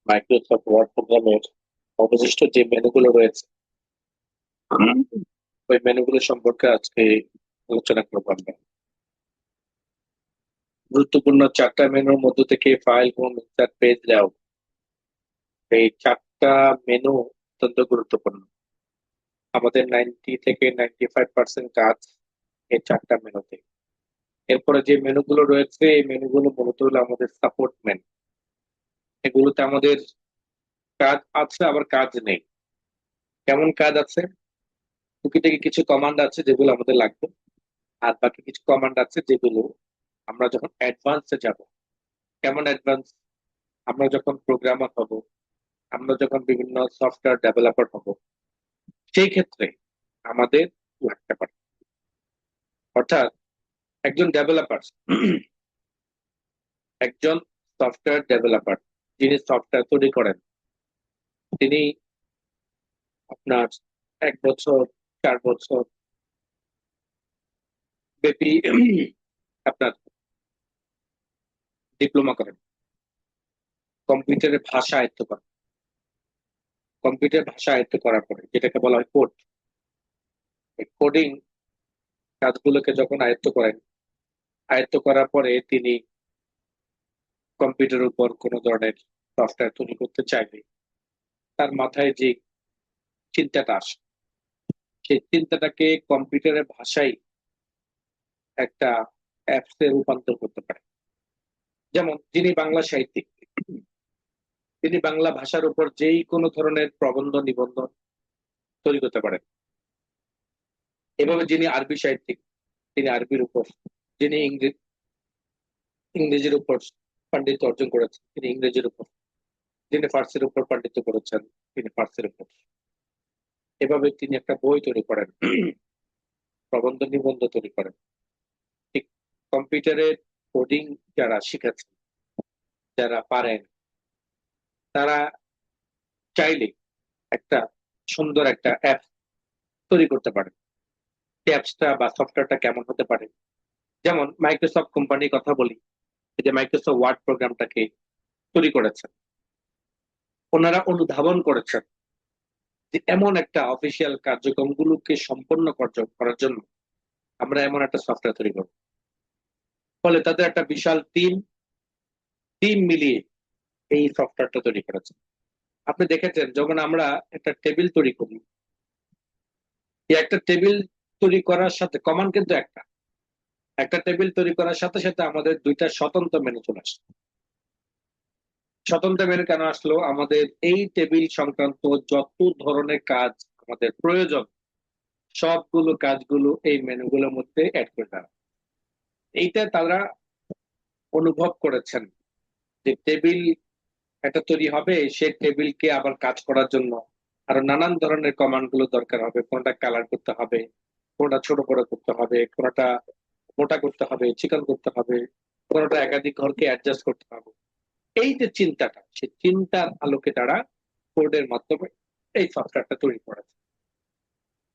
Microsoft word প্রোগ্রামের অবশিষ্ট যে মেনুগুলো রয়েছে ওই মেনুগুলো সম্পর্কে আজকে আলোচনা করবো আমরা। গুরুত্বপূর্ণ চারটা মেনুর মধ্য থেকে file home insert page layout, এই চারটা মেনু অত্যন্ত গুরুত্বপূর্ণ। আমাদের 90 থেকে 95% কাজ এই চারটা মেনুতে। এরপরে যে মেনুগুলো রয়েছে এই মেনুগুলো মূলত হলো আমাদের সাপোর্ট মেনু। এগুলোতে আমাদের কাজ আছে আবার কাজ নেই। কেমন কাজ আছে? টুকিটাকি কিছু কমান্ড আছে যেগুলো আমাদের লাগবে, আর বাকি কিছু কমান্ড আছে যেগুলো আমরা যখন অ্যাডভান্সে যাব। কেমন অ্যাডভান্স? আমরা যখন প্রোগ্রামার হব, আমরা যখন বিভিন্ন সফটওয়্যার ডেভেলপার হব, সেই ক্ষেত্রে আমাদের লাগতে পারে। অর্থাৎ একজন ডেভেলপার, একজন সফটওয়্যার ডেভেলপার যিনি সফটওয়্যার তৈরি করেন, তিনি আপনার 1 বছর 4 বছর ব্যাপী আপনার ডিপ্লোমা করেন, কম্পিউটারের ভাষা আয়ত্ত করেন। কম্পিউটার ভাষা আয়ত্ত করার পরে যেটাকে বলা হয় কোড, এই কোডিং কাজগুলোকে যখন আয়ত্ত করেন, আয়ত্ত করার পরে তিনি কম্পিউটারের উপর কোনো ধরনের সফটওয়্যার তৈরি করতে চাইবে, তার মাথায় যে চিন্তাটা আসে সেই চিন্তাটাকে কম্পিউটারের ভাষায় একটা অ্যাপসে রূপান্তর করতে পারে। যেমন যিনি বাংলা সাহিত্যিক, তিনি বাংলা ভাষার উপর যেই কোনো ধরনের প্রবন্ধ নিবন্ধ তৈরি করতে পারেন। এভাবে যিনি আরবি সাহিত্যিক, তিনি আরবির উপর, যিনি ইংরেজির উপর পাণ্ডিত্য অর্জন করেছেন, তিনি ইংরেজির উপর, যিনি ফার্সির উপর পাণ্ডিত্য করেছেন, তিনি ফার্সির উপর। এভাবে তিনি একটা বই তৈরি করেন, প্রবন্ধ নিবন্ধ তৈরি করেন। ঠিক কম্পিউটারের কোডিং যারা শিখেছেন, যারা পারেন, তারা চাইলে একটা সুন্দর একটা অ্যাপ তৈরি করতে পারে। অ্যাপসটা বা সফটওয়্যারটা কেমন হতে পারে? যেমন মাইক্রোসফট কোম্পানির কথা বলি, এই যে মাইক্রোসফট ওয়ার্ড প্রোগ্রামটাকে তৈরি করেছেন, ওনারা অনুধাবন করেছেন যে এমন একটা অফিসিয়াল কার্যক্রমগুলোকে সম্পন্ন করার জন্য আমরা এমন একটা সফটওয়্যার তৈরি করব। ফলে তাদের একটা বিশাল টিম টিম মিলিয়ে এই সফটওয়্যারটা তৈরি করেছেন। আপনি দেখেছেন যখন আমরা একটা টেবিল তৈরি করি, এই একটা টেবিল তৈরি করার সাথে কমান্ড কিন্তু একটা, একটা টেবিল তৈরি করার সাথে সাথে আমাদের দুইটা স্বতন্ত্র মেনু চলে আসে। স্বতন্ত্র মেনু কেন আসলো? আমাদের এই টেবিল সংক্রান্ত যত ধরনের কাজ আমাদের প্রয়োজন, সবগুলো কাজগুলো এই মেনুগুলোর মধ্যে অ্যাড করে দেওয়া। এইটা তারা অনুভব করেছেন যে টেবিল একটা তৈরি হবে, সে টেবিলকে আবার কাজ করার জন্য আরো নানান ধরনের কমান্ড গুলো দরকার হবে। কোনটা কালার করতে হবে, কোনটা ছোট বড় করতে হবে, কোনটা মোটা করতে হবে, চিকন করতে হবে, কোনটা একাধিক ঘরকে অ্যাডজাস্ট করতে হবে। এই যে চিন্তাটা, সেই চিন্তার আলোকে তারা কোডের মাধ্যমে এই সফটওয়্যারটা তৈরি করেছে।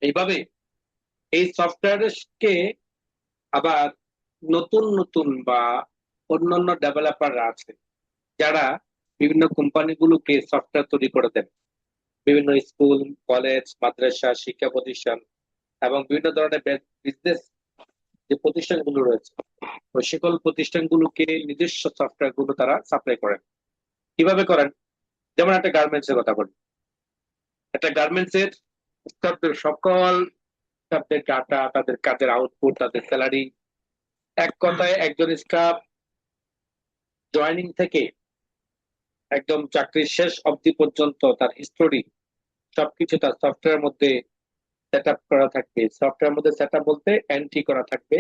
এইভাবে এই সফটওয়্যারকে আবার নতুন নতুন বা অন্যান্য ডেভেলপাররা আছে যারা বিভিন্ন কোম্পানিগুলোকে সফটওয়্যার তৈরি করে দেন। বিভিন্ন স্কুল, কলেজ, মাদ্রাসা, শিক্ষা প্রতিষ্ঠান এবং বিভিন্ন ধরনের বিজনেস যে প্রতিষ্ঠানগুলো রয়েছে, ওই সকল প্রতিষ্ঠানগুলোকে নিজস্ব সফটওয়্যার গুলো তারা সাপ্লাই করেন। কিভাবে করেন? যেমন একটা গার্মেন্টস এর কথা বলি, একটা গার্মেন্টস এর স্টাফদের সকল স্টাফদের ডাটা, তাদের কাজের আউটপুট, তাদের স্যালারি, এক কথায় একজন স্টাফ জয়নিং থেকে একদম চাকরির শেষ অবধি পর্যন্ত তার হিস্টোরি সবকিছু তার সফটওয়্যার মধ্যে সেট আপ করা থাকবে। সফটওয়্যার মধ্যে সেট আপ বলতে এন্ট্রি করা থাকবে।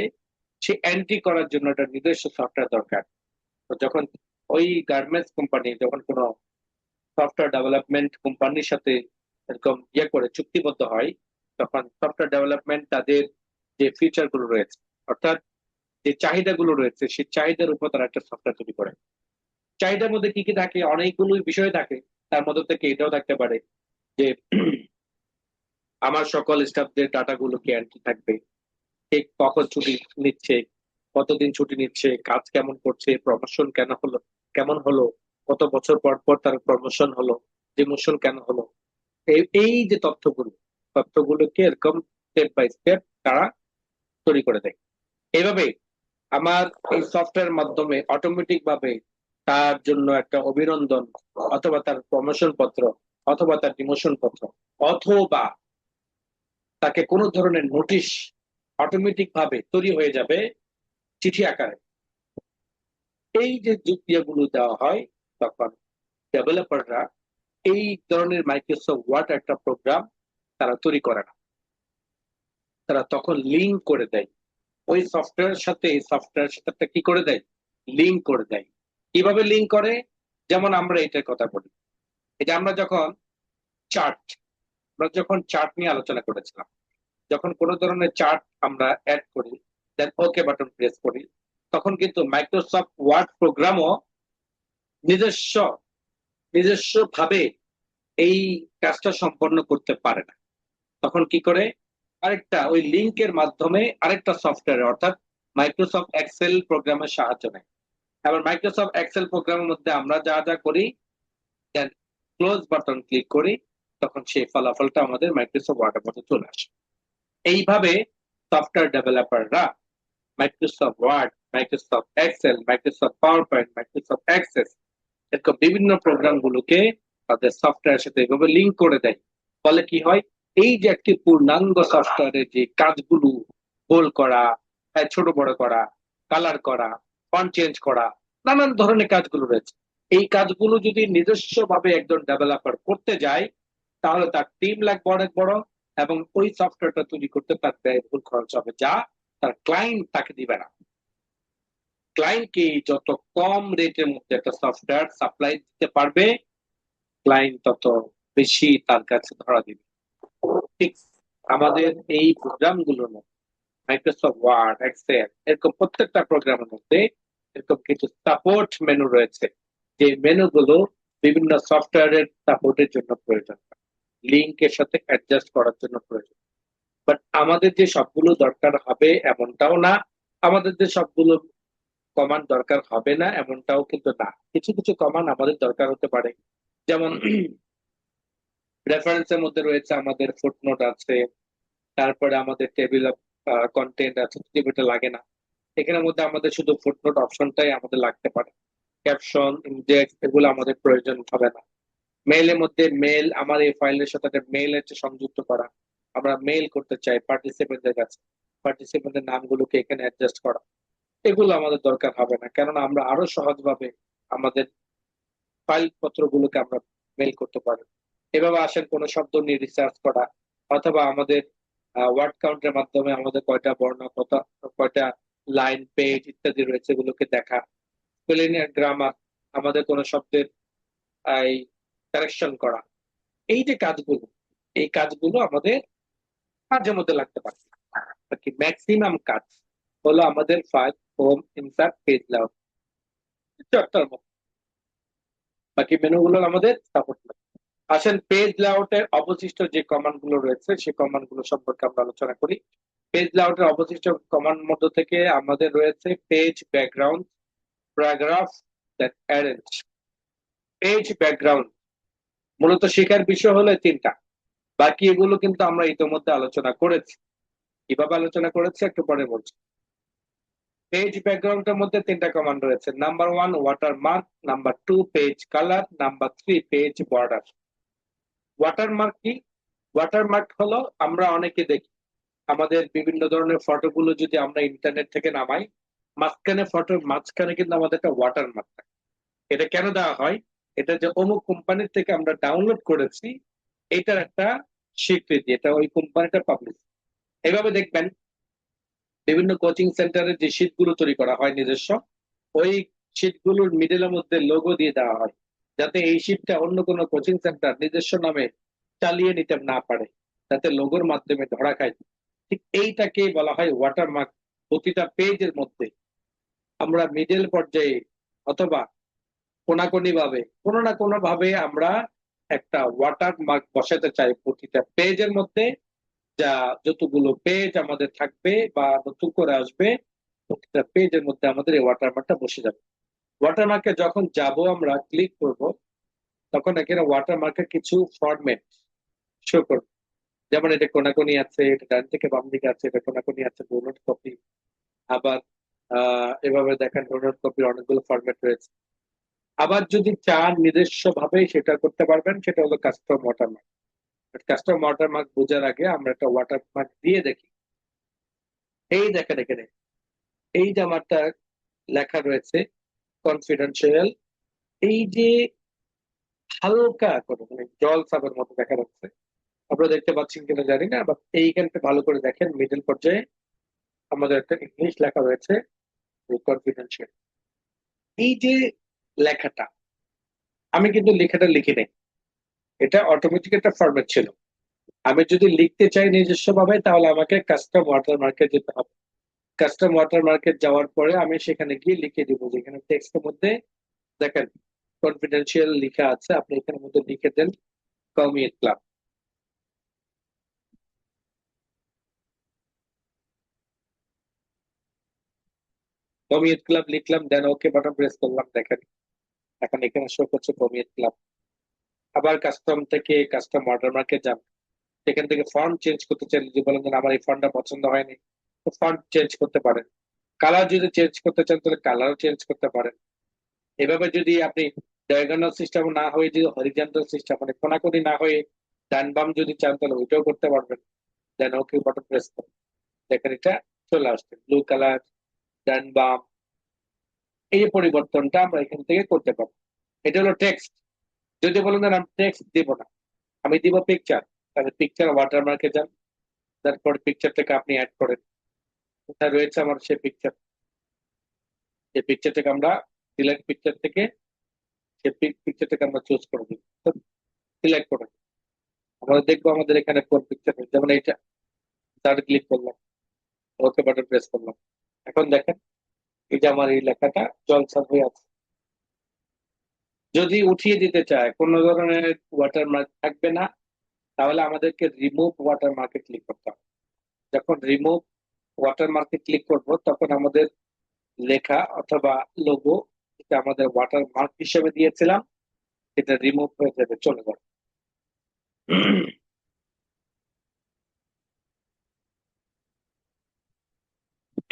সেই এন্ট্রি করার জন্য একটা নিজস্ব সফটওয়্যার দরকার। তো যখন ওই গার্মেন্টস কোম্পানি যখন কোনো সফটওয়্যার ডেভেলপমেন্ট কোম্পানির সাথে এরকম ইয়ে করে চুক্তিবদ্ধ হয়, তখন সফটওয়্যার ডেভেলপমেন্ট তাদের যে ফিচার গুলো রয়েছে, অর্থাৎ যে চাহিদাগুলো রয়েছে, সেই চাহিদার উপর তারা একটা সফটওয়্যার তৈরি করে। চাহিদার মধ্যে কি কি থাকে? অনেকগুলো বিষয় থাকে। তার মধ্যে থেকে এটাও থাকতে পারে যে আমার সকল স্টাফদের ডাটা গুলো কি এন্ট্রি থাকবে, কে কখন ছুটি নিচ্ছে, কতদিন ছুটি নিচ্ছে, কাজ কেমন করছে, প্রমোশন কেন হলো, কেমন হলো, কত বছর পর পর তার প্রমোশন হলো, ডিমোশন কেন হলো, এই যে তথ্যগুলোকে এরকম স্টেপ বাই স্টেপ তারা তৈরি করে দেয়। এইভাবে আমার এই সফটওয়্যার মাধ্যমে অটোমেটিক ভাবে তার জন্য একটা অভিনন্দন, অথবা তার প্রমোশন পত্র, অথবা তার ডিমোশন পত্র, অথবা তাকে কোনো ধরনের নোটিশ অটোমেটিক ভাবে তৈরি হয়ে যাবে চিঠি আকারে। এই যে যুক্তিগুলো দেওয়া হয়, তখন ডেভেলপাররা এই ধরনের মাইক্রোসফট ওয়ার্ড একটা প্রোগ্রাম তারা তৈরি করে না, তারা তখন লিঙ্ক করে দেয় ওই সফটওয়্যার সাথে, এই সফটওয়্যার সাথে একটা কি করে দেয়, লিঙ্ক করে দেয়। কিভাবে লিঙ্ক করে? যেমন আমরা এটার কথা বলি, এটা আমরা চার্ট যখন চার্ট নিয়ে আলোচনা করেছিলাম, যখন কোনো ধরনের চার্ট আমরা অ্যাড করি, দেন ওকে বাটন প্রেস করি, তখন কিন্তু মাইক্রোসফট ওয়ার্ড প্রোগ্রামও নিজস্ব নিজস্ব ভাবে এই কাজটা সম্পন্ন করতে পারে না। তখন কি করে, আরেকটা ওই লিঙ্কের মাধ্যমে আরেকটা সফটওয়্যার অর্থাৎ মাইক্রোসফট এক্সেল প্রোগ্রামের সাহায্য নেয়। এবার মাইক্রোসফট এক্সেল প্রোগ্রামের মধ্যে আমরা যা যা করি, দেন ক্লোজ বাটন ক্লিক করি, তখন সেই ফলাফলটা আমাদের মাইক্রোসফট ওয়ার্ডের মধ্যে চলে আসে। এইভাবে সফটওয়্যার ডেভেলপাররা Microsoft Word, Microsoft Excel, Microsoft PowerPoint, Microsoft Access, এরকম বিভিন্ন প্রোগ্রাম গুলোকে তাদের সফটওয়্যার সাথে এভাবে লিঙ্ক করে দেয়। ফলে কি হয়, এই যে একটি পূর্ণাঙ্গ সফটওয়্যারের যে কাজগুলো, গোল করা, ছোট বড় করা, কালার করা, ফন্ট চেঞ্জ করা, নানান ধরনের কাজগুলো রয়েছে, এই কাজগুলো যদি নিজস্ব ভাবে একজন ডেভেলপার করতে যায়, তাহলে তার টিম লাগবে অনেক বড়, এবং ওই সফটওয়্যারটা তৈরি করতে তার ব্যয়বহুল খরচ হবে, যা তার ক্লায়েন্ট তাকে দিবে না। ক্লায়েন্টকে যত কম রেটের মধ্যে একটা সফটওয়্যার সাপ্লাই দিতে পারবে, ক্লায়েন্ট তত বেশি তার কাছে ধরা দিবে। ঠিক আমাদের এই প্রোগ্রাম গুলোর মধ্যে, মাইক্রোসফট ওয়ার্ড, এক্সেল, এরকম প্রত্যেকটা প্রোগ্রামের মধ্যে এরকম কিছু সাপোর্ট মেনু রয়েছে, যে মেনু গুলো বিভিন্ন সফটওয়্যারের সাপোর্টের জন্য প্রয়োজন, লিঙ্কের সাথে অ্যাডজাস্ট করার জন্য প্রয়োজন। বাট আমাদের যে সবগুলো দরকার হবে এমনটাও না, আমাদের যে সবগুলো কমান্ড দরকার হবে না এমনটাও কিন্তু না। কিছু কিছু কমান্ড আমাদের দরকার হতে পারে। যেমন রেফারেন্সের মধ্যে রয়েছে আমাদের ফুটনোট আছে, তারপরে আমাদের টেবিল অফ কন্টেন্ট আছে, টেবিলটা লাগে না, এখানের মধ্যে আমাদের শুধু ফুটনোট অপশনটাই আমাদের লাগতে পারে। ক্যাপশন, ইনডেক্স, এগুলো আমাদের প্রয়োজন হবে না। মেইলের মধ্যে মেল, আমার এই ফাইলের সাথে মেল হচ্ছে সংযুক্ত করা, আমরা মেইল করতে চাই পার্টিসিপেন্টদের কাছে, পার্টিসিপেন্টের নামগুলোকে এখানে অ্যাডজাস্ট করা, এগুলো আমাদের দরকার হবে না, কেননা আমরা আরো সহজভাবে আমাদের ফাইল পত্রগুলোকে আমরা মেল করতে পারি। এভাবে আসেন কোনো শব্দ নিয়ে রিসার্চ করা, অথবা আমাদের ওয়ার্ড কাউন্টের মাধ্যমে আমাদের কয়টা বর্ণ, কয়টা লাইন, পেজ ইত্যাদি রয়েছে, এগুলোকে দেখা, স্পেলিং এর গ্রামার, আমাদের কোনো শব্দের এই কারেকশন করা, এই যে কাজগুলো, এই কাজগুলো আমাদের মাঝে মধ্যে লাগতে পারে। বাকি ম্যাক্সিমাম কাজ হলো আমাদের file, home, insert, page layout, চারটার মধ্যে। বাকি মেনুগুলো আমাদের সাপোর্ট লাগে। আসেন পেজ লেআউটের অবশিষ্ট যে কমান্ড গুলো রয়েছে সেই কমান্ড গুলো সম্পর্কে আমরা আলোচনা করি। পেজ লেআউটের অবশিষ্ট কমান্ড মধ্য থেকে আমাদের রয়েছে page background, paragraph, arrange. Page background মূলত শেখার বিষয় হলো তিনটা, বাকি এগুলো কিন্তু আমরা ইতিমধ্যে আলোচনা করেছি। কিভাবে আলোচনা করেছি একটু পরে বলছি। পেজ ব্যাকগ্রাউন্ডের মধ্যে তিনটা কমান্ড রয়েছে। Number 1 watermark, number 2 page colour, number 3 page border. Watermark কি? ওয়াটারমার্ক হলো, আমরা অনেকে দেখি আমাদের বিভিন্ন ধরনের ফটোগুলো যদি আমরা ইন্টারনেট থেকে নামাই, মাঝখানে ফটোর মাঝখানে কিন্তু আমাদের একটা ওয়াটারমার্ক থাকে। এটা কেন দেওয়া হয়? এটা যে অমুক কোম্পানির থেকে আমরা ডাউনলোড করেছি, এটার একটা স্বীকৃতি, এটা ওই কোম্পানিটা পাবলিশ। এইভাবে দেখবেন বিভিন্ন কোচিং সেন্টারের যে শীট গুলো তৈরি করা হয় নিজস্ব, ওই শীট গুলোর মিডলের মধ্যে লোগো দিয়ে দেওয়া হয়, যাতে এই শীটটা অন্য কোনো কোচিং সেন্টার নিজস্ব নামে চালিয়ে নিতে না পারে, যাতে লোগোর মাধ্যমে ধরা খায়। ঠিক এইটাকে বলা হয় ওয়াটারমার্ক। প্রতিটা পেজের মধ্যে আমরা মিডল পর্যায়ে অথবা কোনাকুনি ভাবে কোনো না কোনো ভাবে আমরা একটা ওয়াটারমার্ক বসাতে চাই প্রতিটা পেজের মধ্যে। যা যতগুলো পেজ আমাদের থাকবে বা নতুন করে আসবে, প্রতিটা পেজের মধ্যে আমাদের এই ওয়াটারমার্কটা বসে যাবে। ওয়াটারমার্কে যখন যাব আমরা ক্লিক করব, তখন এখানে ওয়াটারমার্কের কিছু ফরম্যাট শো করবে। যেমন এটা কোনাকুনি আছে, এটা ডান থেকে বাম দিকে আছে, এটা কোনাকুনি আছে, ডোনট কপি। আবার এভাবে দেখেন ডোনট কপির অনেকগুলো ফরম্যাট রয়েছে। আবার যদি চান নিজস্ব ভাবে সেটা করতে পারবেন, সেটা হলো কাস্টম ওয়াটারমার্ক। কাস্টম ওয়াটারমার্ক বোঝার আগে আমরা একটা ওয়াটারমার্ক দিয়ে দেখি। এই দেখেন এখানে, এই যে আমারটা লেখা রয়েছে কনফিডেন্সিয়াল, এই যে হালকা করে মানে জল সাবের মতো দেখা যাচ্ছে, আপনারা দেখতে পাচ্ছেন কিনা জানি না, বাট এইখানটা ভালো করে দেখেন মিডল পর্যায়ে আমাদের একটা ইংলিশ লেখা রয়েছে কনফিডেন্সিয়াল। এই যে লেখাটা, আমি কিন্তু লেখাটা লিখি নাই, এটা অটোমেটিক একটা ফরম্যাট ছিল। আমি যদি লিখতে চাই নিজস্ব ভাবে তাহলে আমাকে কাস্টম ওয়াটারমার্কে যেতে হবে। কাস্টম ওয়াটারমার্কে যাওয়ার পরে আমি সেখানে গিয়ে লিখে দিব, যেখানে টেক্সটের মধ্যে দেখেন কনফিডেন্সিয়াল লিখা আছে, আপনি এখানের মধ্যে লিখে দেন কমিউনিটি ক্লাব। কমিউনিটি ক্লাব লিখলাম, দেন ওকে বাটন প্রেস করলাম, দেখেন এখন এখানে শো করছে কমিউনিটি ক্লাব। আবার কাস্টম থেকে কাস্টম ওয়াটারমার্কে যান, সেখান থেকে ফন্ট চেঞ্জ করতে চাইলে যদি বলেন যে আমার এই ফন্টটা পছন্দ হয়নি, তো ফন্ট চেঞ্জ করতে পারেন। কালার যদি চেঞ্জ করতে চান তাহলে কালারও চেঞ্জ করতে পারেন। এভাবে যদি আপনি ডায়াগোনাল সিস্টেম না হয়ে যদি হরিজন্টাল সিস্টেম মানে কোনাকুনি না হয়ে ডান বাম যদি চান তাহলে ওইটাও করতে পারবেন। দেন ওকে বাটন প্রেস করুন, দেখেন এটা চলে আসছে ব্লু কালার, ডান বাম। এই পরিবর্তনটা আমরা এখান থেকে করতে পারবো। এটা হলো টেক্সট। যদি বলেন আমি টেক্সট দিব না, আমি দিব পিকচার, তাহলে পিকচার ওয়াটারমার্কে যান, তারপর পিকচারটাকে আপনি অ্যাড করেন। কোথায় রয়েছে আমার সেই পিকচার, সেই পিকচারটাকে আমরা সিলেক্ট পিকচার থেকে সেই পিকচারটাকে আমরা চুজ করে দিব, সিলেক্ট করে আমরা দেখবো আমাদের এখানে কোন পিকচার, যেমন এইটা, তার ক্লিক করলাম, ওকে বাটন প্রেস করলাম। এখন দেখেন এই যে আমার এই লেখাটা জলছাপ হয়ে আছে। যদি উঠিয়ে দিতে চায় কোনো ধরনের ওয়াটারমার্ক থাকবে না, তাহলে আমাদেরকে রিমুভ ওয়াটারমার্কে ক্লিক করতে হবে। যখন রিমুভ ওয়াটারমার্কে ক্লিক করব তখন আমাদের লেখা অথবা লোগো, যেটা আমাদের ওয়াটারমার্ক হিসেবে দিয়েছিলাম, সেটা রিমুভ হয়ে যাবে, চলে যাবে।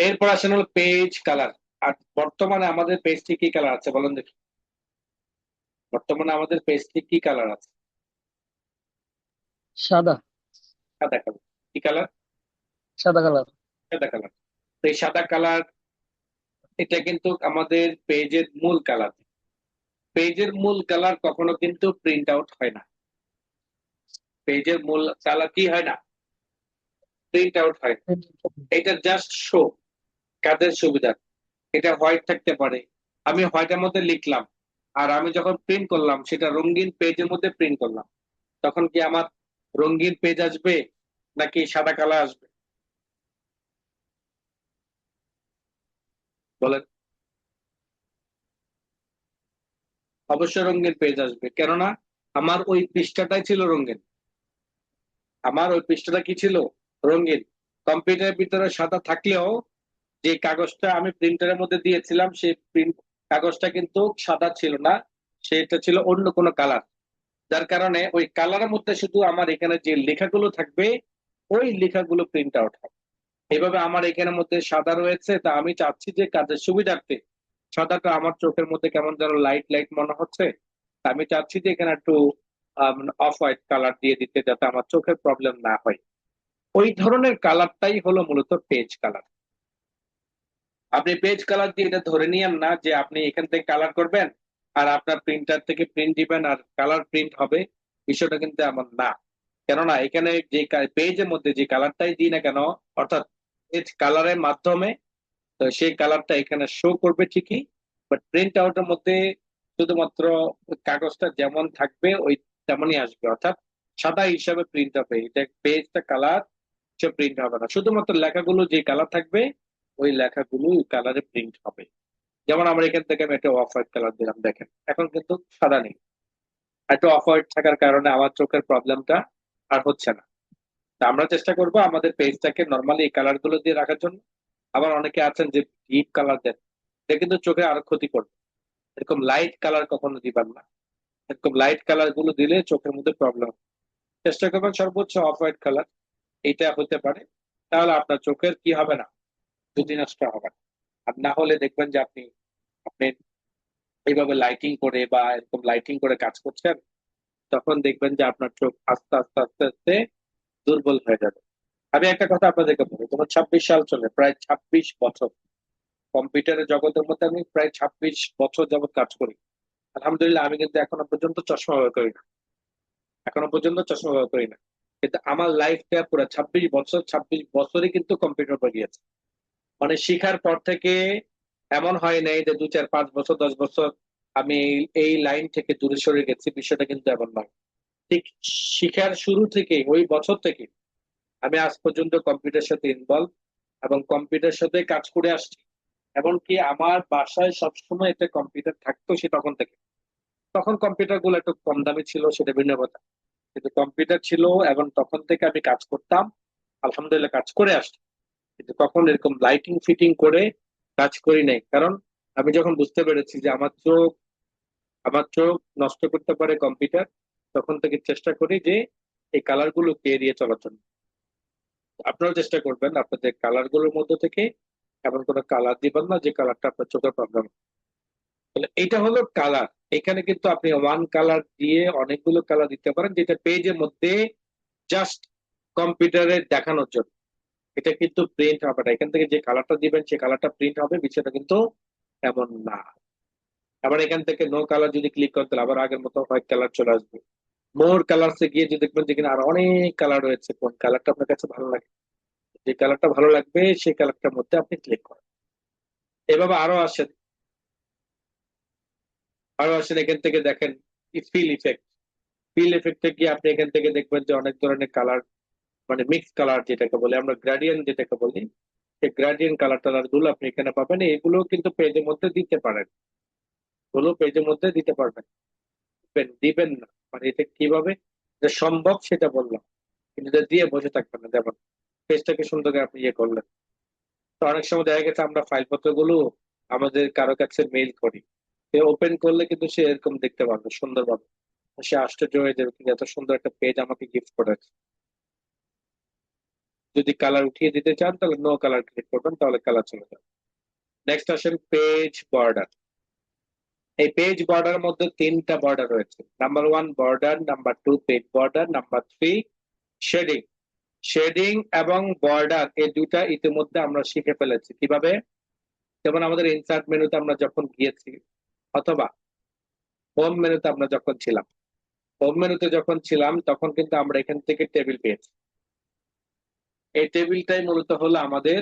এরপর আসেন হলো পেজ কালার। আর বর্তমানে আমাদের পেজটি কি কালার আছে বলেন দেখি, বর্তমানে আমাদের পেজটি কি কালার আছে? সাদা। সাদা কালার। কি কালার? সাদা কালার। সাদা কালার। এই সাদা কালার, এটা কিন্তু আমাদের পেজের মূল কালার। পেজের মূল কালার কখনো কিন্তু প্রিন্ট আউট হয় না। পেজের মূল কালার কি হয় না, প্রিন্ট আউট হয় না। এটা জাস্ট শো, কাদের সুবিধা। এটা হোয়াইট থাকতে পারে, আমি হোয়াইটের মধ্যে লিখলাম, আর আমি যখন প্রিন্ট করলাম সেটা রঙিন পেজের মধ্যে প্রিন্ট করলাম, তখন কি আমার রঙিন পেজ আসবে নাকি সাদা কালার আসবে বলেন? অবশ্যই রঙিন পেজ আসবে, কেননা আমার ওই পৃষ্ঠাটাই ছিল রঙিন। আমার ওই পৃষ্ঠাটা কি ছিল, রঙিন। কম্পিউটারের ভিতরে সাদা থাকলেও যে কাগজটা আমি প্রিন্টারের মধ্যে দিয়েছিলাম সেই প্রিন্ট কাগজটা কিন্তু সাদা ছিল না, সেটা ছিল অন্য কোনো কালার। যার কারণে ওই কালারের মধ্যে শুধু আমার এখানে যে লেখাগুলো থাকবে ওই লেখাগুলো প্রিন্ট আউট হবে। এভাবে আমার এখানের মধ্যে সাদা রয়েছে, তা আমি চাচ্ছি যে কাজের সুবিধার্থে সাদাটা আমার চোখের মধ্যে কেমন যেন লাইট লাইট মনে হচ্ছে, তা আমি চাচ্ছি যে এখানে একটু অফ হোয়াইট কালার দিয়ে দিতে, যাতে আমার চোখের প্রবলেম না হয়। ওই ধরনের কালারটাই হলো মূলত পেজ কালার। আপনি পেজ কালার দিয়ে এটা ধরে নিয়েন না যে আপনি এখান থেকে কালার করবেন আর আপনার প্রিন্টার থেকে প্রিন্ট দিবেন আর কালার প্রিন্ট হবে, বিষয়টা কিন্তু এমন না। কেননা এখানে যে পেজের মধ্যে যে কালারটাই দিই না কেন, অর্থাৎ পেজ কালারের মাধ্যমে, তো সেই কালারটা এখানে শো করবে ঠিকই, বাট প্রিন্ট আউটের মধ্যে শুধুমাত্র কাগজটা যেমন থাকবে ওই তেমনই আসবে, অর্থাৎ সাদা হিসাবে প্রিন্ট হবে। এটা পেজটা কালার সে প্রিন্ট হবে না, শুধুমাত্র লেখাগুলো যে কালার থাকবে ওই লেখাগুলো ওই কালারে প্রিন্ট হবে। যেমন আমরা এখান থেকে আমি একটা অফ হোয়াইট কালার দিলাম, দেখেন এখন কিন্তু সাদা নেই। একটা অফ হোয়াইট থাকার কারণে আমার চোখের প্রবলেমটা আর হচ্ছে না। তা আমরা চেষ্টা করব আমাদের পেজটাকে নর্মালি এই কালার গুলো দিয়ে রাখার জন্য। আবার অনেকে আছেন যে ডিপ কালার দেন, এটা কিন্তু চোখে আরো ক্ষতি করবে। এরকম লাইট কালার কখনো দিবেন না। এরকম লাইট কালার গুলো দিলে চোখের মধ্যে প্রবলেম। চেষ্টা করবেন সর্বোচ্চ অফ হোয়াইট কালার, এটা হতে পারে। তাহলে আপনার চোখের কি হবে না, জ্যোতি নষ্ট হবে না। আর না হলে দেখবেন যে আপনি আপনি এইভাবে লাইটিং করে বা এরকম লাইটিং করে কাজ করছেন, তখন দেখবেন যে আপনার চোখ আস্তে আস্তে আস্তে আস্তে দুর্বল হয়ে যাবে। আমি একটা কথা আপনাদেরকে বলি, তোমার 26 সাল চলে, প্রায় 26 বছর কম্পিউটারের জগতের মধ্যে আমি প্রায় 26 বছর যাবত কাজ করি। আলহামদুলিল্লাহ আমি কিন্তু এখনো পর্যন্ত চশমা ব্যবহার করি না, এখনো পর্যন্ত চশমা ব্যবহার করি না। কিন্তু আমার লাইফটা পুরো 26 বছর, 26 বছরই কিন্তু কম্পিউটার উপর গিয়েছে। মানে শিখার পর থেকে এমন হয় নাই যে 2 4 5 বছর 10 বছর আমি এই লাইন থেকে দূরে সরে গেছি, বিষয়টা কিন্তু এমন নয়। ঠিক শিখার শুরু থেকে ওই বছর থেকে আমি আজ পর্যন্ত কম্পিউটার সাথে ইনভলভ এবং কম্পিউটার সাথে কাজ করে আসছি। এমনকি আমার বাসায় সবসময় একটা কম্পিউটার থাকতো সে তখন থেকে। তখন কম্পিউটার গুলো একটু কম দামি ছিল, সেটা ভিন্ন কথা, কিন্তু কম্পিউটার ছিল এবং তখন থেকে আমি কাজ করতাম, আলহামদুলিল্লাহ কাজ করে আসছি। কিন্তু কখন এরকম লাইটিং ফিটিং করে কাজ করি নাই, কারণ আমি যখন বুঝতে পেরেছি যে আমার চোখ নষ্ট করতে পারে কম্পিউটার, তখন থেকে চেষ্টা করি যে এই কালার গুলোকে এড়িয়ে চলার জন্য। আপনারাও চেষ্টা করবেন আপনাদের কালার গুলোর মধ্যে থেকে এমন কোনো কালার দিবেন না যে কালারটা আপনার চোখের প্রবলেম। তাহলে এটা হলো কালার। এখানে কিন্তু আপনি ওয়ান কালার দিয়ে অনেকগুলো কালার দিতে পারেন, যেটা পেজের মধ্যে জাস্ট কম্পিউটারে দেখানোর জন্য। এটা কিন্তু প্রিন্ট হবে না, এখান থেকে যে কালারটা দিবেন সে কালারটা প্রিন্ট হবে, বিষয়টা কিন্তু এমন না। আবার এখান থেকে নো কালার যদি ক্লিক করতে হলে আবার আগের মতো হোয়াইট কালার চলে আসবে। মোর কালারসে গিয়ে যদি দেখবেন যেখানে আর অনেক কালার রয়েছে, কোন কালারটা আপনার কাছে ভালো লাগে, যে কালারটা ভালো লাগবে সেই কালারটার মধ্যে আপনি ক্লিক করেন। এভাবে আরো আসেন এখান থেকে দেখেন ফিল ইফেক্ট। ফিল ইফেক্টে গিয়ে আপনি এখান থেকে দেখবেন যে অনেক ধরনের কালার, মানে মিক্স কালার যেটাকে বলি আমরা, গ্রাডিয়েন্ট যেটাকে বলি, সেই গ্রাডিয়েন্ট কালার টালার গুলো আপনি এখানে পাবেন। এগুলো কিন্তু পেজের মধ্যে দিতে পারেন, গুলো পেজের মধ্যে দিতে পারবেন। দিবেন না মানে এটা কিভাবে যে সম্ভব সেটা বললাম, কিন্তু এটা দিয়ে বসে থাকবেন না। যেমন পেজটাকে সুন্দর করে আপনি ইয়ে করলেন, তো অনেক সময় দেখা গেছে আমরা ফাইলপত্র গুলো আমাদের কারো কাছে মেইল করি, ওপেন করলে কিন্তু সে এরকম দেখতে পারবে সুন্দরভাবে, সে আশ্চর্য হয়ে যাবে কিন্তু এত সুন্দর একটা পেজ আমাকে গিফট করেছে। যদি কালার উঠিয়ে দিতে চান তাহলে নো কালার ক্লিক করবেন, তাহলে কালার চলে যাবে। নেক্সট আসেন পেজ বর্ডার। এই পেজ বর্ডার মধ্যে তিনটা বর্ডার রয়েছে, number 1 border, number 2 page border, number 3 shading. Shading এবং বর্ডার এই দুটা ইতিমধ্যে আমরা শিখে ফেলেছি কিভাবে। যেমন আমাদের ইনসার্ট মেনুতে আমরা যখন গিয়েছি, অথবা হোম মেনুতে আমরা যখন ছিলাম, হোম মেনুতে যখন ছিলাম তখন কিন্তু আমরা এখান থেকে টেবিল পেয়েছি। এই টেবিলটাই মূলত হলো আমাদের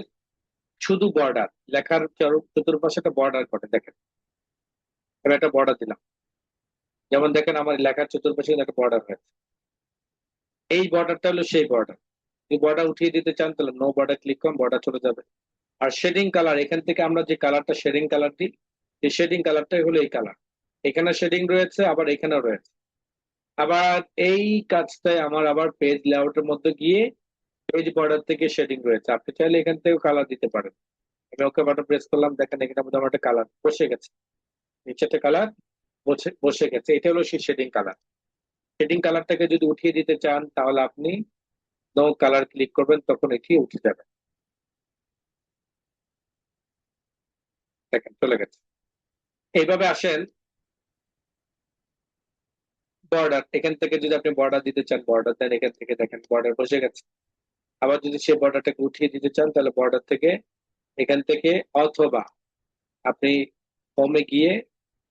শুধু বর্ডার, লেখার চতুর্পাশে একটা বর্ডার করে দেখেন। এবার একটা বর্ডার দিলাম, যেমন দেখেন আমার লেখার চতুর্পাশে কিন্তু একটা বর্ডার হয়েছে। এই বর্ডারটা হলো সেই বর্ডার। যদি বর্ডার উঠিয়ে দিতে চান তাহলে নো বর্ডার ক্লিক করুন, বর্ডার চলে যাবে। আর শেডিং কালার, এখান থেকে আমরা যে কালারটা শেডিং কালার দিই, এই শেডিং কালারটাই হলো এই কালার। এখানে শেডিং রয়েছে, আবার এখানেও রয়েছে। আবার এই কাজটাই আমার আবার পেজ লেআউটের মধ্যে গিয়ে পেজ বর্ডার থেকে শেডিং রয়েছে, আপনি চাইলে এখান থেকে কালার দিতে পারেন। আমি ওকে বাটন প্রেস করলাম, দেখেন এখানে মধ্যে আমার একটা কালার বসে গেছে, নিচেতে কালার বসে বসে গেছে। এটা হলো সেই শেডিং কালার। শেডিং কালারটাকে যদি উঠিয়ে দিতে চান তাহলে আপনি নো কালার ক্লিক করবেন, তখন এটি উঠে যাবে। দেখেন চলে গেছে। এইভাবে আসেন বর্ডার, এখান থেকে যদি আপনি বর্ডার দিতে চান বর্ডার দেন, এখান থেকে দেখেন বর্ডার বসে গেছে। আবার যদি সেই বর্ডারটাকে উঠিয়ে দিতে চান তাহলে বর্ডার থেকে এখান থেকে, অথবা আপনি হোমে গিয়ে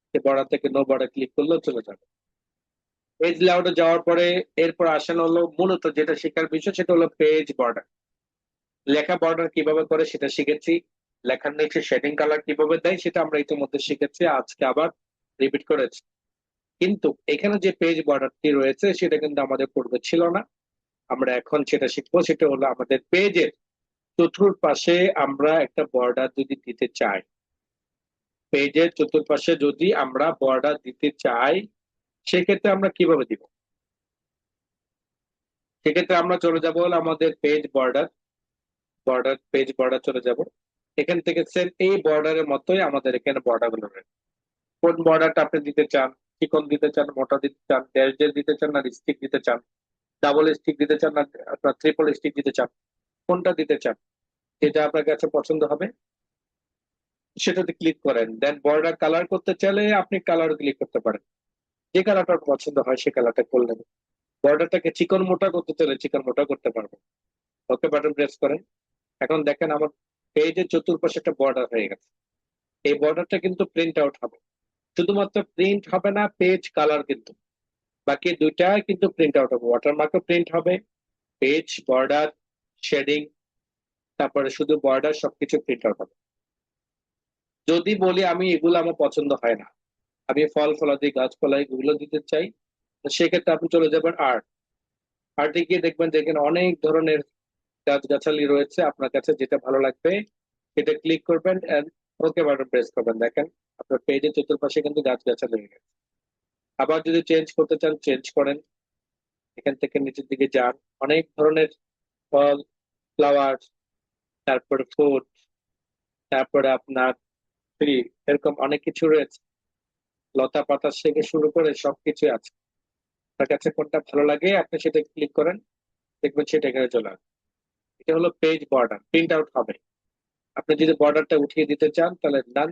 সে বর্ডার থেকে নো বর্ডার ক্লিক করলেও চলে যাবে। পেজ লেআউটে যাওয়ার পরে এরপর আসেন হলো মূলত যেটা শেখার বিষয়, সেটা হলো পেজ বর্ডার। লেখা বর্ডার কিভাবে করে সেটা শিখেছি, লেখার নিচে শেডিং কালার কিভাবে দেয় সেটা আমরা ইতিমধ্যে শিখেছি, আজকে আবার রিপিট করেছি। কিন্তু এখানে যে পেজ বর্ডারটি রয়েছে সেটা কিন্তু আমাদের পূর্বে ছিল না, আমরা এখন সেটা শিখবো। সেটা হলো আমাদের পেজের চতুর্পাশে আমরা একটা বর্ডার যদি দিতে চাই, পেজের চতুর্পাশে যদি আমরা বর্ডার দিতে চাই, সেক্ষেত্রে আমরা কিভাবে দিব। সেক্ষেত্রে আমরা চলে যাব হলো আমাদের পেজ বর্ডার, পেজ বর্ডার চলে যাব। এখান থেকে সেম এই বর্ডারের মতোই আমাদের এখানে বর্ডার গুলো রয়েছে। কোন বর্ডারটা আপনি দিতে চান, চিকন দিতে চান, মোটা দিতে চান, ড্যাশ ড্যাশ দিতে চান, না স্টিক দিতে চান, ডাবল স্টিক দিতে চান, না আপনার ট্রিপল স্টিক দিতে চান, কোনটা দিতে চান, যেটা আপনার কাছে পছন্দ হবে সেটাতে ক্লিক করেন। দেন বর্ডার কালার করতে চাইলে আপনি কালার ক্লিক করতে পারেন, যে কালারটা পছন্দ হয় সে কালারটা করলেন। বর্ডারটাকে চিকন মোটা করতে চাইলে চিকন মোটা করতে পারবেন। ওকে বাটন প্রেস করেন। এখন দেখেন আমার পেজের চতুর্পাশে একটা বর্ডার হয়ে গেছে। এই বর্ডারটা কিন্তু প্রিন্ট আউট হবে, শুধুমাত্র প্রিন্ট হবে না, পেজ কালার কিন্তু বাকি দুইটাই কিন্তু প্রিন্ট আউট হবে। ওয়াটারমার্কও প্রিন্ট হবে, পেজ, বর্ডার, শেডিং, তারপরে শুধু বর্ডার সবকিছু প্রিন্ট আউট হবে। যদি বলি আমি এগুলো আমার পছন্দ হয় না, আমি ফল ফলাদি গাছপালা এগুলো দিতে চাই, তো সেক্ষেত্রে আপনি চলে যাবেন আর্ট। আর্টে গিয়ে দেখবেন যে এখানে অনেক ধরনের গাছগাছালি রয়েছে, আপনার কাছে যেটা ভালো লাগবে সেটা ক্লিক করবেন এন্ড ওকে বাটন প্রেস করবেন। দেখেন আপনার পেজের চতুর্পাশে কিন্তু গাছগাছালি হয়ে গেছে। আবার যদি চেঞ্জ করতে চান চেঞ্জ করেন, এখান থেকে নিচের দিকে যান, অনেক ধরনের ফল, ফ্লাওয়ার, তারপরে ফুড, তারপরে আপনার ট্রি, এরকম অনেক কিছু রয়েছে। লতা পাতা থেকে শুরু করে সবকিছু আছে। আপনার কাছে কোনটা ভালো লাগে আপনি সেটা ক্লিক করেন, দেখবেন সেটা এখানে চলে আসবে। এটা হলো পেজ বর্ডার, প্রিন্ট আউট হবে। আপনি যদি বর্ডারটা উঠিয়ে দিতে চান তাহলে ডান,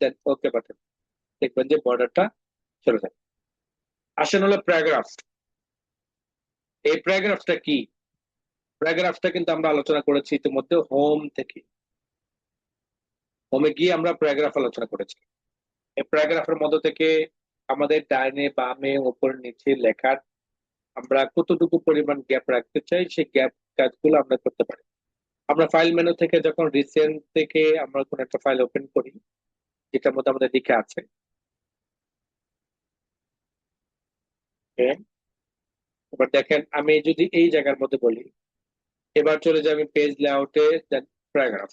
দেন ওকে বাটন, দেখবেন যে বর্ডারটা চলে যাবে। আসেন হলো প্যারাগ্রাফ। এই প্যারাগ্রাফটা কি? প্যারাগ্রাফটা কিন্তু আমরা আলোচনা করেছি ইতিমধ্যে হোম থেকে। হোমে গিয়ে আমরা প্যারাগ্রাফ আলোচনা করেছি। এই প্যারাগ্রাফের মধ্যে থেকে আমাদের ডাইনে বামে উপর নিচে লেখার আমরা কতটুকু পরিমাণ গ্যাপ রাখতে চাই সেই গ্যাপ কাজগুলো আমরা করতে পারি। আমরা ফাইল মেনু থেকে যখন রিসেন্ট থেকে আমরা কোন একটা ফাইল ওপেন করি যেটার মধ্যে আমাদের লিখে আছে, okay? এবার দেখেন আমি যদি এই জায়গার মধ্যে বলি, এবার চলে যাই আমি পেজ লেআউটে, দেন প্যারাগ্রাফ।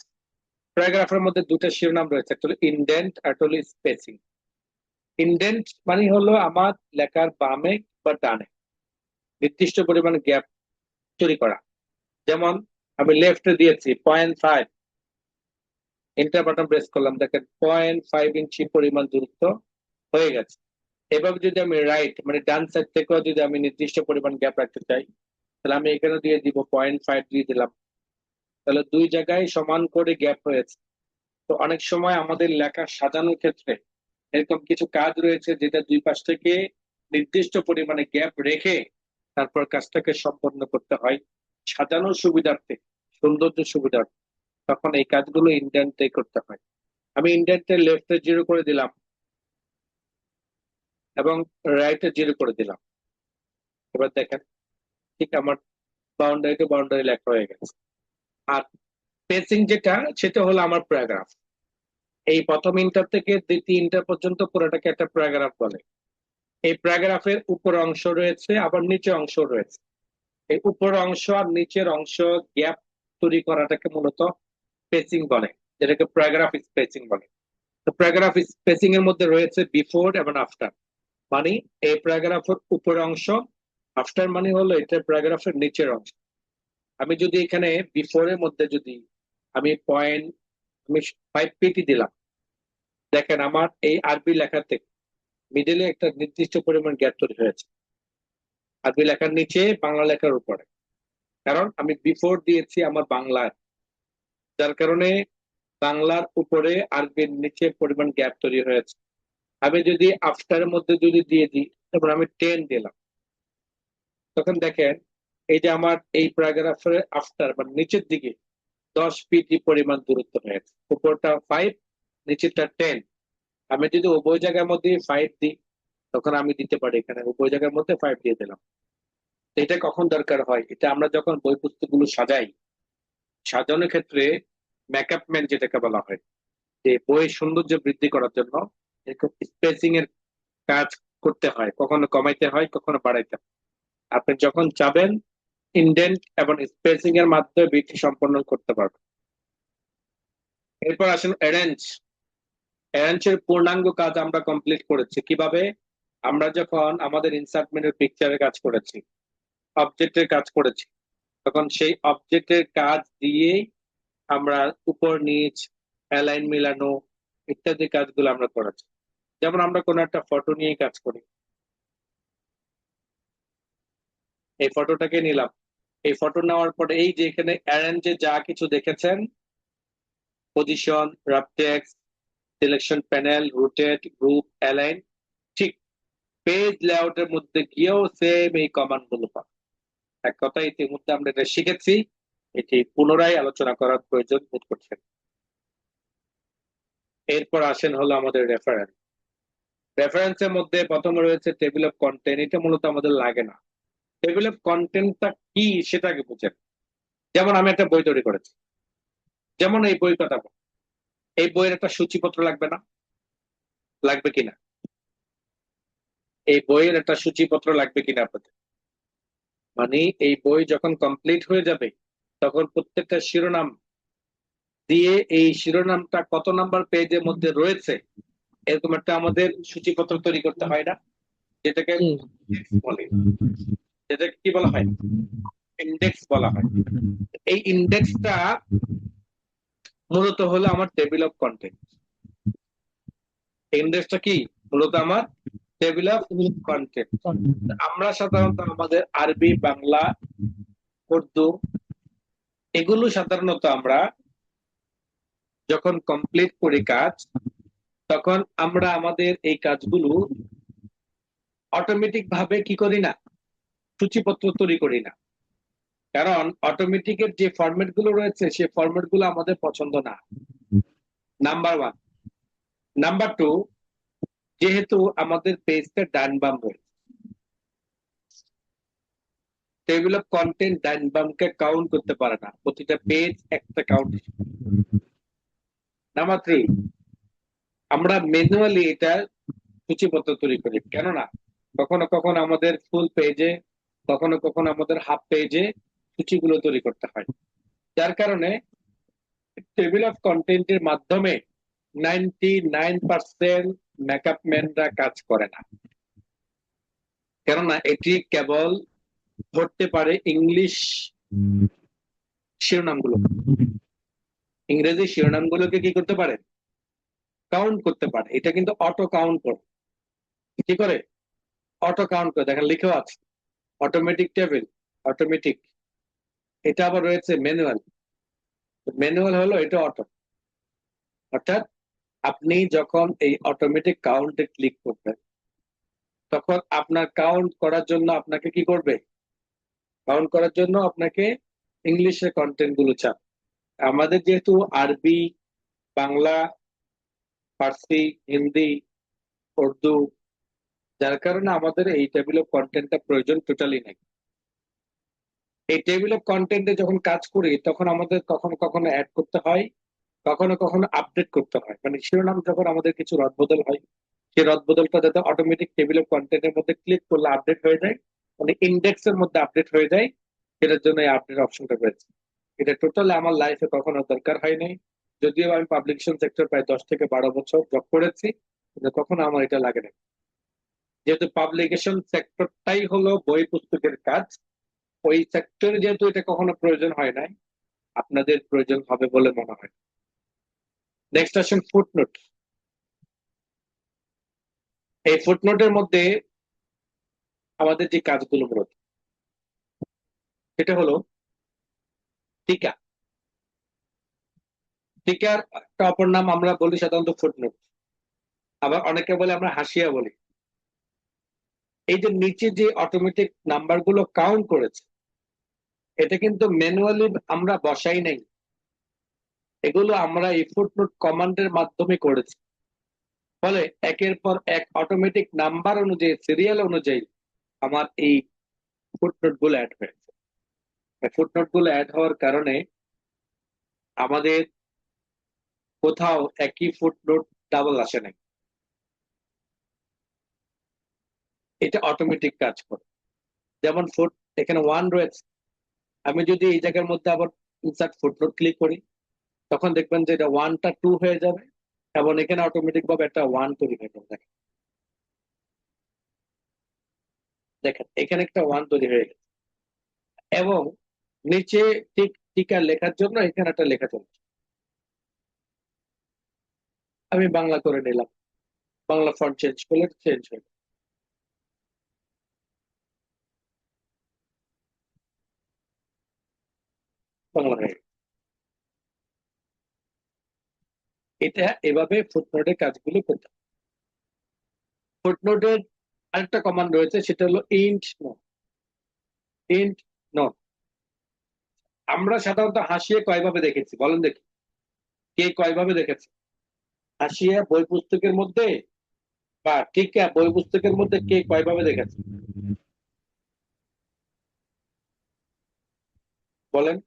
প্যারাগ্রাফের মধ্যে দুটো শিরোনাম রয়েছে, একটা হলো ইনডেন্ট আর একটা হলো স্পেসিং। ইনডেন্ট মানে হলো আমার লেখার বামে বা ডানে নির্দিষ্ট পরিমাণ গ্যাপ তৈরি করা। যেমন আমি লেফটে দিয়েছি 0.5, এন্টার বাটন প্রেস করলাম, দেখেন 0.5 ইঞ্চি পরিমাণ দূরত্ব হয়ে গেছে। এভাবে যদি আমি রাইট মানে ডান সাইড থেকেও যদি আমি নির্দিষ্ট পরিমাণ গ্যাপ রাখতে চাই তাহলে আমি এখানে দিয়ে দিব 0.5 দিয়ে দিলাম, তাহলে দুই জায়গায় সমান করে গ্যাপ হয়েছে। তো অনেক সময় আমাদের লেখা সাজানোর ক্ষেত্রে এরকম কিছু কাজ রয়েছে যেটা দুই পাশ থেকে নির্দিষ্ট পরিমাণে গ্যাপ রেখে তারপর কাজটাকে সম্পন্ন করতে হয় সাজানোর সুবিধার্থে, সৌন্দর্য সুবিধার্থে। তখন এই কাজগুলো ইন্ডেন্টে করতে হয়। আমি ইন্ডেন্টে লেফটে 0 করে দিলাম এবং রাইটে 0 করে দিলাম। এবার দেখেন ঠিক আমার বাউন্ডারি টু বাউন্ডারি লেখা হয়ে গেছে। আর স্পেসিং যেটা সেটা হলো আমার প্যারাগ্রাফ। এই প্রথম ইন্টার থেকে দ্বিতীয় ইন্টার পর্যন্ত পুরোটাকে একটা প্যারাগ্রাফ বলে। এই প্যারাগ্রাফের উপর অংশ রয়েছে আবার নিচে অংশ রয়েছে। এই উপর অংশ আর নিচের অংশ গ্যাপ তৈরি করাটাকে মূলত স্পেসিং বলে, যেটাকে প্যারাগ্রাফ স্পেসিং বলে। তো প্যারাগ্রাফ স্পেসিং এর মধ্যে রয়েছে বিফোর এবং আফটার। মানে এই প্যারাগ্রাফের উপর অংশ, আফটার মানে হলো এটা প্যারাগ্রাফের নিচের অংশ। আমি যদি এখানে বিফোর এর মধ্যে যদি আমি পয়েন্ট আমি 5 পিটি দিলাম, দেখেন আমার এই আরবি লেখার থেকে মিডলে একটা নির্দিষ্ট পরিমাণ গ্যাপ তৈরি হয়েছে আরবি লেখার নিচে বাংলা লেখার উপরে, কারণ আমি বিফোর দিয়েছি আমার বাংলায়, যার কারণে বাংলার উপরে আরবির নিচে পরিমাণ গ্যাপ তৈরি হয়েছে। আমি যদি আফটারের মধ্যে যদি দিয়ে দিই, তারপর আমি 10 দিলাম, তখন দেখেন এই যে আমার এই প্যারাগ্রাফের আফটার মানে নিচের দিকে 10 পিটি পরিমাণ দূরত্ব হয়েছে। উপরটা 5, নিচেরটা 10। আমি যদি উভয় জায়গার মধ্যে 5 দিই তখন আমি দিতে পারি এখানে উভয় জায়গার মধ্যে 5 দিয়ে দিলাম। এটা কখন দরকার হয়? এটা আমরা যখন বই পুস্তকগুলো সাজাই, সাজানোর ক্ষেত্রে মেকআপ ম্যান যেটাকে বলা হয়, যে বইয়ের সৌন্দর্য বৃদ্ধি করার জন্য এরকম স্পেসিং এর কাজ করতে হয়, কখনো কমাইতে হয় কখনো বাড়াইতে হয়। আপনি যখন চাবেন ইনডেন্ট এবং স্পেসিং এর মাধ্যমে বৃদ্ধি সম্পন্ন করতে পারবেন। এরপর আসেন অ্যারেঞ্জ। অ্যারেঞ্জের পূর্ণাঙ্গ কাজ আমরা কমপ্লিট করেছি কিভাবে? আমরা যখন আমাদের ইনসার্ট মেনুর পিকচারের কাজ করেছি, অবজেক্টের কাজ করেছি, তখন সেই অবজেক্টের কাজ দিয়ে আমরা উপর নিচ অ্যালাইন মিলানো ইত্যাদি কাজগুলো আমরা করেছি। যেমন আমরা কোনো একটা ফটো নিয়ে কাজ করি, এই ফটোটাকে নিলাম, এই ফটো নেওয়ার পরে এই যে এখানে অ্যারেঞ্জে যা কিছু দেখেছেন, position, rough text, selection panel, rotate, group, align, ঠিক পেজ লেআউটের মধ্যে গিয়েও সেম এই কমান্ড গুলো পাবেন। এক কথা ইতিমধ্যে আমরা এটা শিখেছি, এটি পুনরায় আলোচনা করার প্রয়োজন বোধ করছেন। এরপর আসেন হলো আমাদের রেফারেন্স। রেফারেন্সের মধ্যে প্রথমে রয়েছে টেবিল অফ কন্টেন্ট, এটা মূলত আমাদের লাগে না। টেবিল অফ কন্টেন্টটা কি সেটাকে বুঝেন। যেমন আমি একটা বই তৈরি করেছি, যেমন এই বই কথা বল, এই বইয়ের একটা সূচিপত্র লাগবে না? লাগবে কিনা? এই বইয়ের একটা সূচিপত্র লাগবে কিনা আপনাদের? মানে এই বই যখন কমপ্লিট হয়ে যাবে তখন প্রত্যেকটা শিরোনাম দিয়ে এই শিরোনামটা কত নাম্বার পেজের মধ্যে রয়েছে এরকম একটা আমাদের সূচিপত্র তৈরি করতে হয় না? যেটাকে বলে, যেটাকে কি বলা হয়, ইন্ডেক্স বলা হয়। এই ইন্ডেক্সটা মূলত হলো আমার টেবিল অফ কন্টেন্ট। ইন্ডেক্সটা কি মূলত আমার টেবিল অফ কন্টেন্ট। আমরা সাধারণত আমাদের আরবি, বাংলা, উর্দু এগুলো সাধারণত আমরা যখন কমপ্লিট করি কাজ, তখন আমরা আমাদের এই কাজগুলো অটোমেটিক ভাবে কি করি না, সূচিপত্র তৈরি করি না। কারণ অটোমেটিকের যে ফরম্যাট গুলো রয়েছে সেই ফরম্যাট গুলো আমাদের পছন্দ না, নাম্বার ওয়ান। নাম্বার টু, যেহেতু আমাদের পেজটা ডান বাম রয়েছে, টেবিল অফ কন্টেন্ট ডান বামকে কাউন্ট করতে পারে না, প্রতিটা পেজ একটা কাউন্ট। নাম্বার থ্রি, আমরা ম্যানুয়ালি এটা সূচিপত্র তৈরি করি, কেননা কখনো কখনো আমাদের ফুল পেজে, কখনো কখনো আমাদের হাফ পেজে সূচিগুলো তৈরি করতে হয়। যার কারণে টেবিল অফ কন্টেন্টের মাধ্যমে 99% মেকআপ ম্যানরা কাজ করে না, কেননা এটি কেবল ধরতে পারে ইংলিশ শিরোনামগুলো, ইংরেজি শিরোনামগুলোকে কি করতে পারে, কাউন্ট করতে পারে। এটা কিন্তু অটো কাউন্ট করে। কি করে? অটো কাউন্ট করে, দেখেন লিখেও আছে অটোমেটিক টেবিল, অটোমেটিক। এটা আবার রয়েছে ম্যানুয়াল। ম্যানুয়াল হলো এটা অটো, অর্থাৎ আপনি যখন এই অটোমেটিক কাউন্টে ক্লিক করবেন তখন আপনার কাউন্ট করার জন্য আপনাকে কি করবে, কাউন্ট করার জন্য আপনাকে ইংলিশের কন্টেন্ট গুলো চান। আমাদের যেহেতু আরবি, বাংলা, ফার্সি, হিন্দি, উর্দু, যার কারণে আমাদের এই টেবিল অফ কন্টেন্টটা প্রয়োজন টোটালি নেই। এই টেবিল অফ কন্টেন্টে যখন কাজ করি তখন আমাদের কখনো কখনো অ্যাড করতে হয়, কখনো কখনো আপডেট করতে হয়। মানে শিরোনাম যখন আমাদের কিছু রদবদল হয়, সেই রদবদলটা যাতে অটোমেটিক টেবিল অফ কন্টেন্টের মধ্যে ক্লিক করলে আপডেট হয়ে যায়, মানে ইন্ডেক্সের মধ্যে আপডেট হয়ে যায়, সেটার জন্য এই আপডেট অপশনটা রয়েছে। এটা টোটালি আমার লাইফে কখনো দরকার হয় নাই, যদিও আমি পাবলিকেশন সেক্টর প্রায় 10 থেকে 12 বছর জব করেছি, কিন্তু কখনো আমার এটা লাগে না। যেহেতু পাবলিকেশন সেক্টরটাই হলো বই পুস্তকের কাজ, ওই সেক্টরে যেহেতু এটা কখনো প্রয়োজন হয় নাই, আপনাদের প্রয়োজন হবে বলে মনে হয়। নেক্সট আসেন ফুটনোট। এই ফুটনোটের মধ্যে আমাদের যে কাজগুলো মূলত, সেটা হলো টিকা। টিকার একটা অপর নাম আমরা বলি সাধারণত ফুটনোট, আবার অনেকে বলে আমরা হাসিয়া বলি। এই যে নিচে যে অটোমেটিক নাম্বার গুলো কাউন্ট করেছে, এটা কিন্তু ম্যানুয়ালি আমরা বসাই নাই, এগুলো আমরা এই ফুটনোট কমান্ডের মাধ্যমে করেছি। ফলে একের পর এক অটোমেটিক নাম্বার অনুযায়ী, সিরিয়াল অনুযায়ী আমার এই ফুটনোট গুলো অ্যাড হয়েছে। ফুটনোট গুলো অ্যাড হওয়ার কারণে আমাদের কোথাও একই ফুটনোট ডাবল আসে নাই, এটা অটোমেটিক কাজ করে। যেমন ফুট, এখানে ওয়ান রয়েছে, আমি যদি এই জায়গার মধ্যে আবার ইনসার্ট ফুটনোট ক্লিক করি তখন দেখবেন যে এটা ওয়ানটা টু হয়ে যাবে, এবং এখানে অটোমেটিক ভাবে একটা ওয়ান তৈরি হয়ে যাবে। দেখেন, দেখেন এখানে একটা ওয়ান তৈরি হয়ে গেছে, এবং নিচে ঠিক টিকা লেখার জন্য এখানে একটা লেখা চলছে। আমি বাংলা করে নিলাম, বাংলা ফন্ট চেঞ্জ করলে চেঞ্জ হয়ে যাবে। বাংলা হয়ে গেছে। এটা এভাবে ফুটনোটের কাজগুলো করতে হবে। ফুটনোটের আরেকটা কমান্ড রয়েছে, সেটা হলো ইন্ট নোট। ইন্ট নোট আমরা সাধারণত হাসিয়ে কয়ভাবে দেখেছি বলেন দেখি, কে কয়ভাবে দেখেছে? হাসিয়া বই পুস্তকের মধ্যে বা টিকা বই পুস্তকের মধ্যে কে কয়ভাবে দেখেছে বলেন?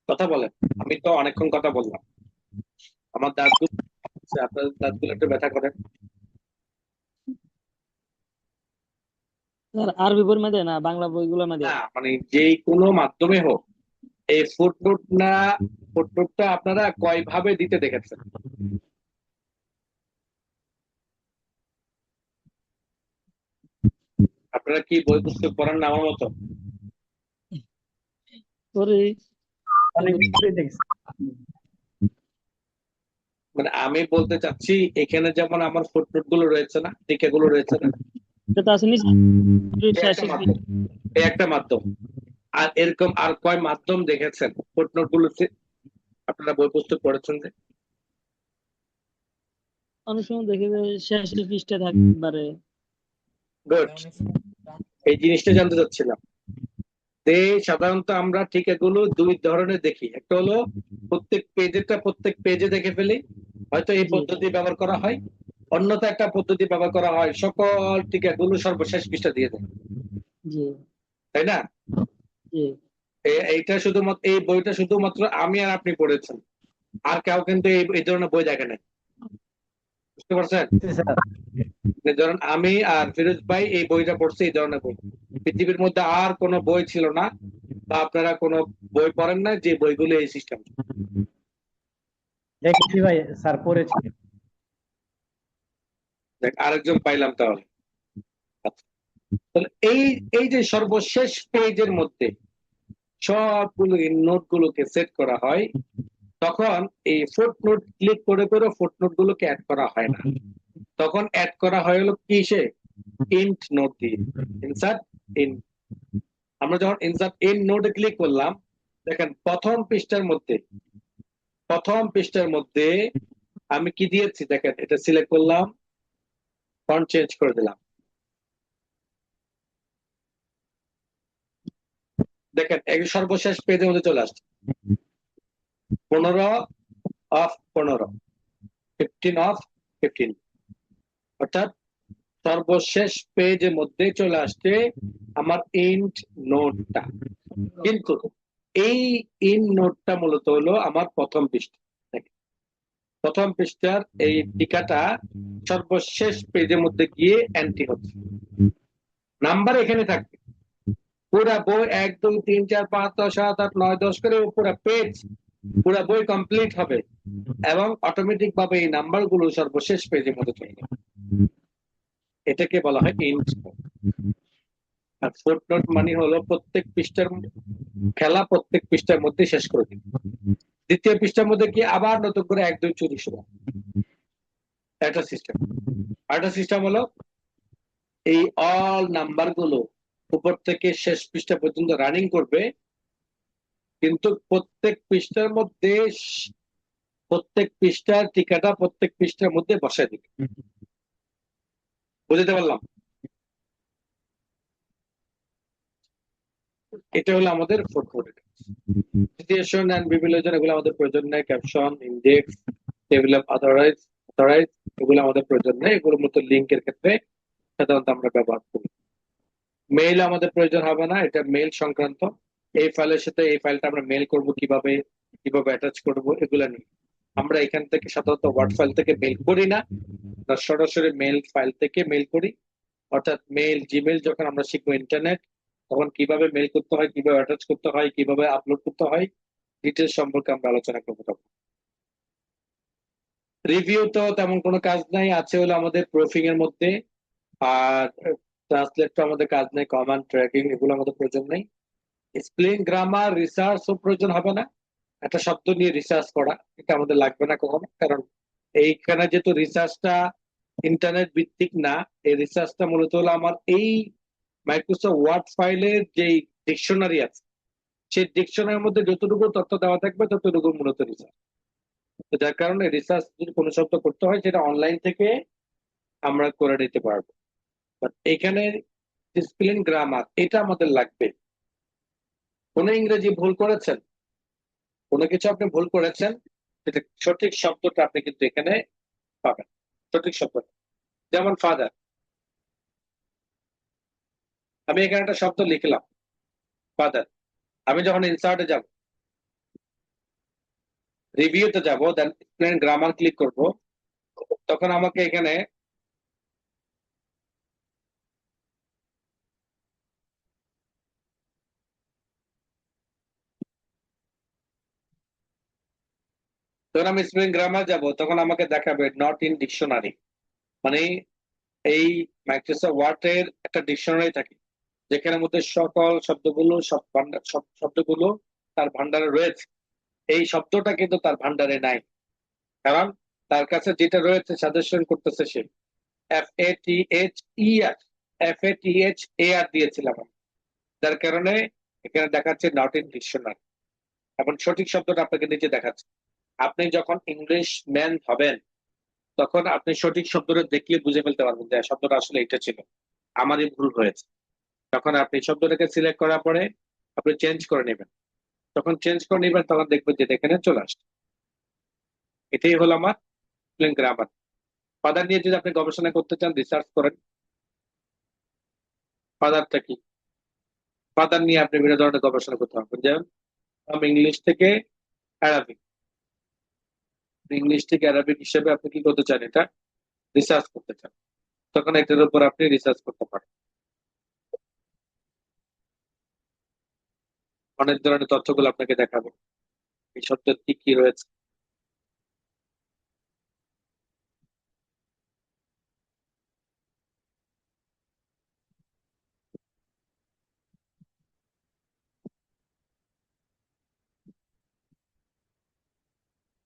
কথা বলেন। আমি তো অনেকক্ষণ কথা বললাম, আমার দাঁতগুলো, আপনার দাঁতগুলো একটু ব্যথা করে। স্যার আরবি বইয়ের মধ্যে না, বাংলা বইগুলোর মধ্যে। না মানে যে কোনো মাধ্যমে হোক, এই ফুটনোট না, ফুটনোটটা আপনারা কয়ভাবে দিতে দেখেছেন? আপনারা কি বই পুস্তক পড়ান না আমার মতো? পরে অনেক ভিতরে দেখছি। মানে আমি বলতে চাচ্ছি, এখানে যেমন আমার ফুটনোট গুলো রয়েছে না, টিকা গুলো রয়েছে না, এটা তো আছে নিচে এই একটা মাধ্যম, এই একটা মাধ্যম। আর এরকম আর কয় মাধ্যম দেখেছেন ফুটনোট গুলোতে? আপনারা বই পুস্তক পড়েছেন যে? অনেক সময় দেখে যে শেষের পৃষ্ঠা থাকতে পারে। গুড, এই জিনিসটা জানতে চাচ্ছিলাম। যে সাধারণত আমরা ঠিক এগুলো দুই ধরনের দেখি, একটা হলো প্রত্যেক পেজে দেখে ফেলি, হয়তো এই জি পদ্ধতি ব্যবহার করা হয়। অন্যথা একটা পদ্ধতি ব্যবহার করা হয়, সকল টিকাগুলো সর্বশেষ পৃষ্ঠা দিয়ে দেয়, জি তাই না? জি এইটা শুধুমাত্র, এই বইটা শুধুমাত্র আমি আর আপনি পড়েছেন, আর কেউ কিন্তু এই ধরনের বই দেখে নাই। বুঝতে পারছেন? স্যার ধরেন আমি আর ফিরোজ ভাই এই বইটা পড়ছি, এই ধরনের বই পৃথিবীর মধ্যে আর কোনো বই ছিল না, বা আপনারা কোনো বই পড়েন না যে বইগুলো এই সিস্টেম। দেখেছি ভাই, স্যার পড়েছি। দেখ আরেকজন পাইলাম তাহলে। আচ্ছা, তাহলে এই এই যে সর্বশেষ পেজের মধ্যে সবগুলো নোট গুলোকে সেট করা হয়, তখন এই ফুটনোট ক্লিক করে করে ফুটনোট গুলোকে অ্যাড করা হয় না, তখন অ্যাড করা হয় হলো কিসে? ইন্ট নোট দিয়ে, ইনসার্ট ইন। আমরা যখন ইনসার্ট ইন নোটে ক্লিক করলাম, দেখেন প্রথম পৃষ্ঠার মধ্যে আমি কি দিয়েছি দেখেন, এটা সিলেক্ট করলাম, ফন্ট চেঞ্জ করে দিলাম, দেখেন এই সর্বশেষ পেজের মধ্যে চলে আসছে 15/15, 15/15, অর্থাৎ সর্বশেষ পেজের মধ্যে চলে আসছে আমার ইন্ট নোটটা। কিন্তু এই ইন নোটটা মূলত হলো আমার প্রথম পৃষ্ঠা। প্রথম পৃষ্ঠার এই টিকাটা সর্বশেষ পেজের মধ্যে গিয়ে এন্ট্রি হচ্ছে, নাম্বার এখানে থাকবে, পুরা বই 1 2 3 4 5 6 7 8 9 10 করে পুরো পেজ, পুরো বই কমপ্লিট হবে, এবং অটোমেটিক ভাবে এই নাম্বার গুলো সর্বশেষ পেজের মধ্যে চলে যাবে। এটাকে বলা হয় ইন্ট নোট। আর ফুটনোট মানে হলো প্রত্যেক পৃষ্ঠার খেলা প্রত্যেক পৃষ্ঠার মধ্যে শেষ করে দিন, দ্বিতীয় পৃষ্ঠার মধ্যে কি আবার নতুন করে 1 2 চুরি শুরু, একটা সিস্টেম। আরেকটা সিস্টেম হলো এই অল নাম্বার গুলো উপর থেকে শেষ পৃষ্ঠা পর্যন্ত রানিং করবে, কিন্তু প্রত্যেক পৃষ্ঠার টিকাটা প্রত্যেক পৃষ্ঠার মধ্যে বসায় দিবে। বুঝতে পারলাম? এটা হলো আমাদের ফুটনোট। সিচুয়েশন এন্ড বিবিলিয়েশন এগুলো আমাদের প্রয়োজন নেই, caption, index, table of authorities এগুলো আমাদের প্রয়োজন নেই, এগুলোর মতো লিঙ্কের ক্ষেত্রে সাধারণত আমরা ব্যবহার করি। মেইল আমাদের প্রয়োজন হবে না, এটা মেইল সংক্রান্ত। এই ফাইলের সাথে এই ফাইলটা আমরা মেইল করব কিভাবে, কিভাবে অ্যাটাচ করব, এগুলা নিয়ে আমরা এখান থেকে সাধারণত ওয়ার্ড ফাইল থেকে মেইল করি না, আমরা সরাসরি মেইল ফাইল থেকে মেইল করি। অর্থাৎ মেইল, জিমেইল যখন আমরা শিখবো ইন্টারনেট, তখন কিভাবে মেইল করতে হয়, কিভাবে অ্যাটাচ করতে হয়, কিভাবে আপলোড করতে হয়, ডিটেলস সম্পর্কে আমরা আলোচনা করবো তখন। রিভিউ তো তেমন কোনো কাজ নাই, আছে হলো আমাদের প্রুফিং এর মধ্যে, আর ট্রান্সলেট তো আমাদের কাজ নেই, কমান্ড ট্র্যাকিং এগুলো আমাদের প্রয়োজন নেই। স্পেলিং গ্রামার রিসার্চ প্রয়োজন হবে না। একটা শব্দ নিয়ে রিসার্চ করা এটা আমাদের লাগবে না কখনো, কারণ এইখানে যেহেতু রিসার্চটা ইন্টারনেট ভিত্তিক না, এই রিসার্চটা মূলত হলো আমার এই মাইক্রোসফট ওয়ার্ড ফাইলের যে ডিকশনারি আছে, সেই ডিকশনারির মধ্যে যতটুকু তথ্য দেওয়া থাকবে ততটুকু মূলত রিসার্চ। যার কারণে রিসার্চ যদি কোনো শব্দ করতে হয় সেটা অনলাইন থেকে আমরা করে নিতে পারবো। বাট এখানে স্পেলিং গ্রামার এটা আমাদের লাগবে। কোনো ইংরেজি ভুল করেছেন, কোনো কিছু আপনি ভুল করেছেন, সেটা সঠিক শব্দটা আপনি কিন্তু এখানে পাবেন, সঠিক শব্দ। যেমন ফাদার, আমি এখানে একটা শব্দ লিখলাম ফাদার, আমি যখন ইনসার্টে যাব, রিভিউতে যাব, দেন স্পেলিং গ্রামার ক্লিক করব, তখন আমাকে এখানে যখন আমি স্পেলিং গ্রামার যাব তখন আমাকে দেখাবে নট ইন ডিকশনারি। মানে এই মাইক্রোসফট ওয়ার্ডের একটা ডিকশনারি থাকে যেখানের মধ্যে সকল শব্দগুলো সব ভান্ডার, সব শব্দগুলো তার ভান্ডারে রয়েছে। এই শব্দটা কিন্তু তার ভান্ডারে নাই, কারণ তার কাছে যেটা রয়েছে সাজেশন করতেছে সে FATHER, FATHAR দিয়েছিলাম আমি। যার কারণে এখানে দেখাচ্ছে নট ইন ডিকশনারি। এখন সঠিক শব্দটা আপনাকে নিচে দেখাচ্ছে। আপনি যখন ইংলিশ ম্যান হবেন তখন আপনি সঠিক শব্দটা দেখলে বুঝে ফেলতে পারবেন যে শব্দটা আসলে এটা ছিল, আমারই ভুল হয়েছে। তখন আপনি শব্দটাকে সিলেক্ট করার পরে আপনি চেঞ্জ করে নেবেন, তখন চেঞ্জ করে নেবেন তখন দেখবেন যে এখানে চলে আসছে। এটাই হলো আমার স্পেলিং গ্রামার। ফাদার নিয়ে যদি আপনি গবেষণা করতে চান, রিসার্চ করেন ফাদারটা কি, ফাদার নিয়ে আপনি বিভিন্ন ধরনের গবেষণা করতে পারবেন। যেমন আমি ইংলিশ থেকে অ্যারাবিক, ইংলিশ থেকে অ্যারাবিক হিসেবে আপনি কি করতে চান, এটা রিসার্চ করতে চান, তখন এটার উপর আপনি রিসার্চ করতে পারেন। অনেক ধরনের তথ্যগুলো আপনাকে দেখাবে এই শব্দের কি কি রয়েছে।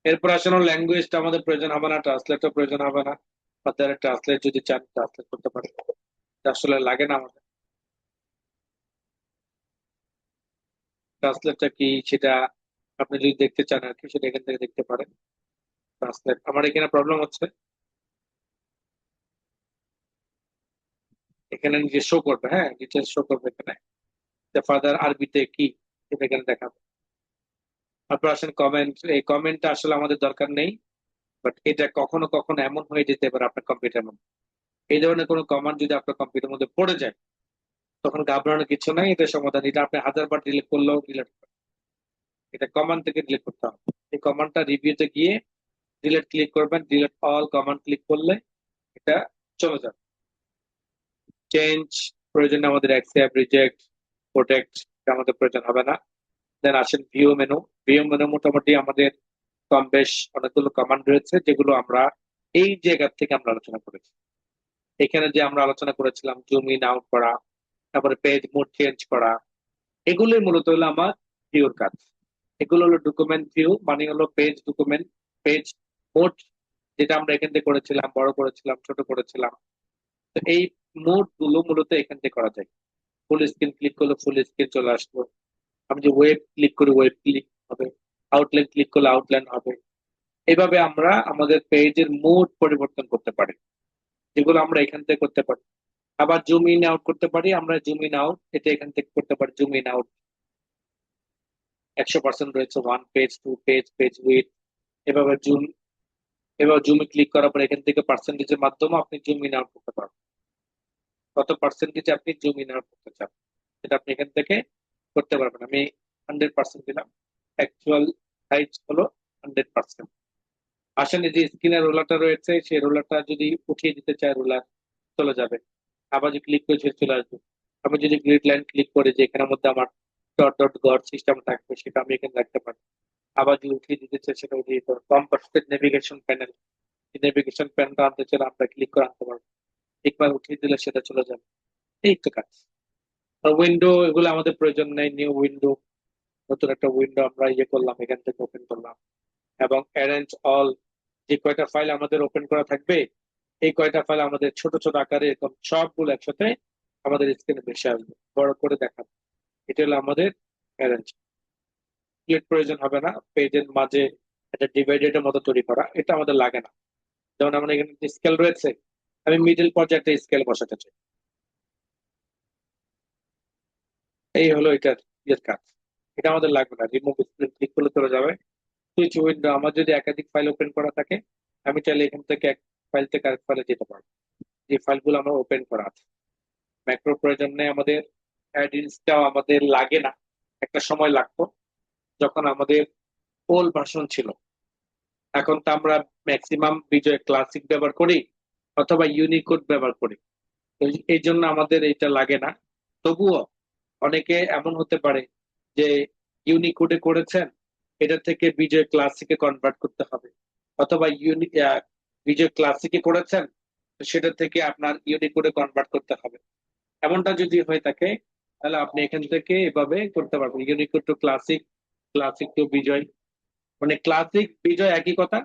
এরপর আসলে ল্যাঙ্গুয়েজটা আমাদের প্রয়োজন হবে না, ট্রান্সলেটও প্রয়োজন হবে না। আপনারা ট্রান্সলেট যদি চান ট্রান্সলেট করতে পারেন, এটা আসলে লাগে না আমাদের। ট্রান্সলেটটা কি সেটা আপনি যদি দেখতে চান আর কি, সেটা এখান থেকে দেখতে পারেন। ট্রান্সলেট আমার এখানে প্রবলেম হচ্ছে, এখানে নিজে শো করবে, হ্যাঁ ডিটেলস শো করবে এখানে, ফার্দার আরবিতে কি সেটা এখানে দেখাবে। তারপর আসেন কমেন্ট, এই কমেন্টটা আসলে আমাদের দরকার নেই, বাট এটা কখনো কখনো এমন হয়ে যেতে পারে আপনার কম্পিউটার মধ্যে, এই ধরনের কোনো কমান্ড যদি আপনার কম্পিউটার মধ্যে পড়ে যায় তখন ঘাবড়ানোর কিছু নাই, এটা সমাধান। এটা আপনি 1000 বার ডিলিট করলেও ডিলিট, এটা কমান্ড থেকে ডিলিট করতে হবে। এই কমান্ডটা রিভিউতে গিয়ে ডিলিট ক্লিক করবেন, ডিলিট অল কমান্ড ক্লিক করলে এটা চলে যাবে। চেঞ্জ প্রয়োজন নেই আমাদের, অ্যাকসেপ্ট, রিজেক্ট, প্রোটেক্ট আমাদের প্রয়োজন হবে না। দেন আসেন ভিউ মেনু। ভিউ মেনু মোটামুটি আমাদের কম বেশ অনেকগুলো কমান্ড রয়েছে যেগুলো আমরা এই জায়গা থেকে আমরা আলোচনা করেছি। এখানে যে আমরা আলোচনা করেছিলাম জুম ইন আউট করা, তারপরে পেজ মোড চেঞ্জ করা, এগুলোই মূলত হলো আমার ভিউর কাজ। এগুলো হলো ডকুমেন্ট ভিউ, মানে হলো পেজ ডকুমেন্ট, পেজ মোড, যেটা আমরা এখান থেকে করেছিলাম, বড় করেছিলাম, ছোট করেছিলাম। তো এই মোড গুলো মূলত এখান থেকে করা যায়। ফুল স্ক্রিন ক্লিক করলে ফুল স্ক্রিন চলে আসলো, আমি যে ওয়েব ক্লিক করি ওয়েব ক্লিক হবে, আউটলাইন ক্লিক করলে আউটলাইন হবে। এইভাবে আমরা আমাদের পেজের মোড পরিবর্তন করতে পারি, যেগুলো আমরা এখান থেকে করতে পারি। আবার জুম ইন আউট করতে পারি, আমরা জুম ইন আউট এটা এখান থেকে করতে পারি। জুম ইন আউট 100% রয়েছে, one page, two page, page width, এভাবে জুম, এবার জুমে ক্লিক করার পর এখান থেকে পার্সেন্টেজের মাধ্যমে আপনি জুম ইন আউট করতে পারবেন, কত পার্সেন্টেজ আপনি জুম ইন আউট করতে চান সেটা আপনি এখান থেকে করতে পারবেন। আমি 100% দিলাম, অ্যাকচুয়াল সাইজ হলো 100%। আসেন এই যে স্ক্রিনের রোলারটা রয়েছে, সেই রোলারটা যদি উঠিয়ে দিতে চাই রোলার চলে যাবে, আবার যদি ক্লিক করে চলে আসবে। আমি যদি গ্রিড লাইন ক্লিক করি যে এখানের মধ্যে আমার ডট ডট গড সিস্টেম থাকবে সেটা আমি এখানে রাখতে পারি। আবার যদি উঠিয়ে দিতে চাই সেটা উঠিয়ে দিতে পারবো। কম্পাসের নেভিগেশন প্যানেল, নেভিগেশন প্যানেলটা আনতে চাইলে আমরা ক্লিক করে আনতে পারবো, একবার উঠিয়ে দিলে সেটা চলে যাবে। এই তো কাজ। উইন্ডো এগুলো আমাদের প্রয়োজন নেই। নিউ উইন্ডো, নতুন একটা উইন্ডো আমরা করলাম, এখান থেকে ওপেন করলাম, এবং অ্যারেঞ্জ অল, যে কয়টা ফাইল আমাদের ওপেন করা থাকবে এই কয়টা ফাইল আমাদের ছোট ছোট আকারে এরকম সবগুলো একসাথে আমাদের স্ক্রিনে ভেসে আসবে, বড় করে দেখাবো। এটা হলো আমাদের অ্যারেঞ্জ। প্রয়োজন হবে না পেজের মাঝে একটা ডিভাইডেড মতো তৈরি করা, এটা আমাদের লাগে না। যেমন আমার এখানে স্কেল রয়েছে, আমি মিডল পর্যায়ে একটা স্কেল বসাতে চাই, এই হলো এটার কাজ। এটা আমাদের লাগবে না, রিমুভ স্প্লিট ক্লিক করলে চলে যাবে। সুইচ উইন্ডো, আমার যদি একাধিক ফাইল ওপেন করা থাকে আমি চাইলে এখান থেকে এক ফাইল থেকে আরেক ফাইলে যেতে পারবো, যে ফাইলগুলো আমার ওপেন করা আছে। ম্যাক্রো প্রয়োজন নেই আমাদের, অ্যাডিনসটাও আমাদের লাগে না। একটা সময় লাগতো যখন আমাদের ওল্ড ভার্সন ছিল, এখন তো আমরা ম্যাক্সিমাম বিজয় ক্লাসিক ব্যবহার করি অথবা ইউনিকোড ব্যবহার করি, তো এই জন্য আমাদের এটা লাগে না। তবুও অনেকে এমন হতে পারে যে ইউনিকোডে করেছেন, এটা থেকে বিজয় ক্লাসিকে কনভার্ট করতে হবে, অথবা বিজয় ক্লাসিকে করেছেন তো সেটা থেকে আপনার ইউনিকোডে কনভার্ট করতে হবে। এমনটা যদি হয়ে থাকে তাহলে আপনি এখান থেকে এভাবে করতে পারবেন, Unicode to classic, classic to Bijoy, মানে ক্লাসিক বিজয় একই কথা।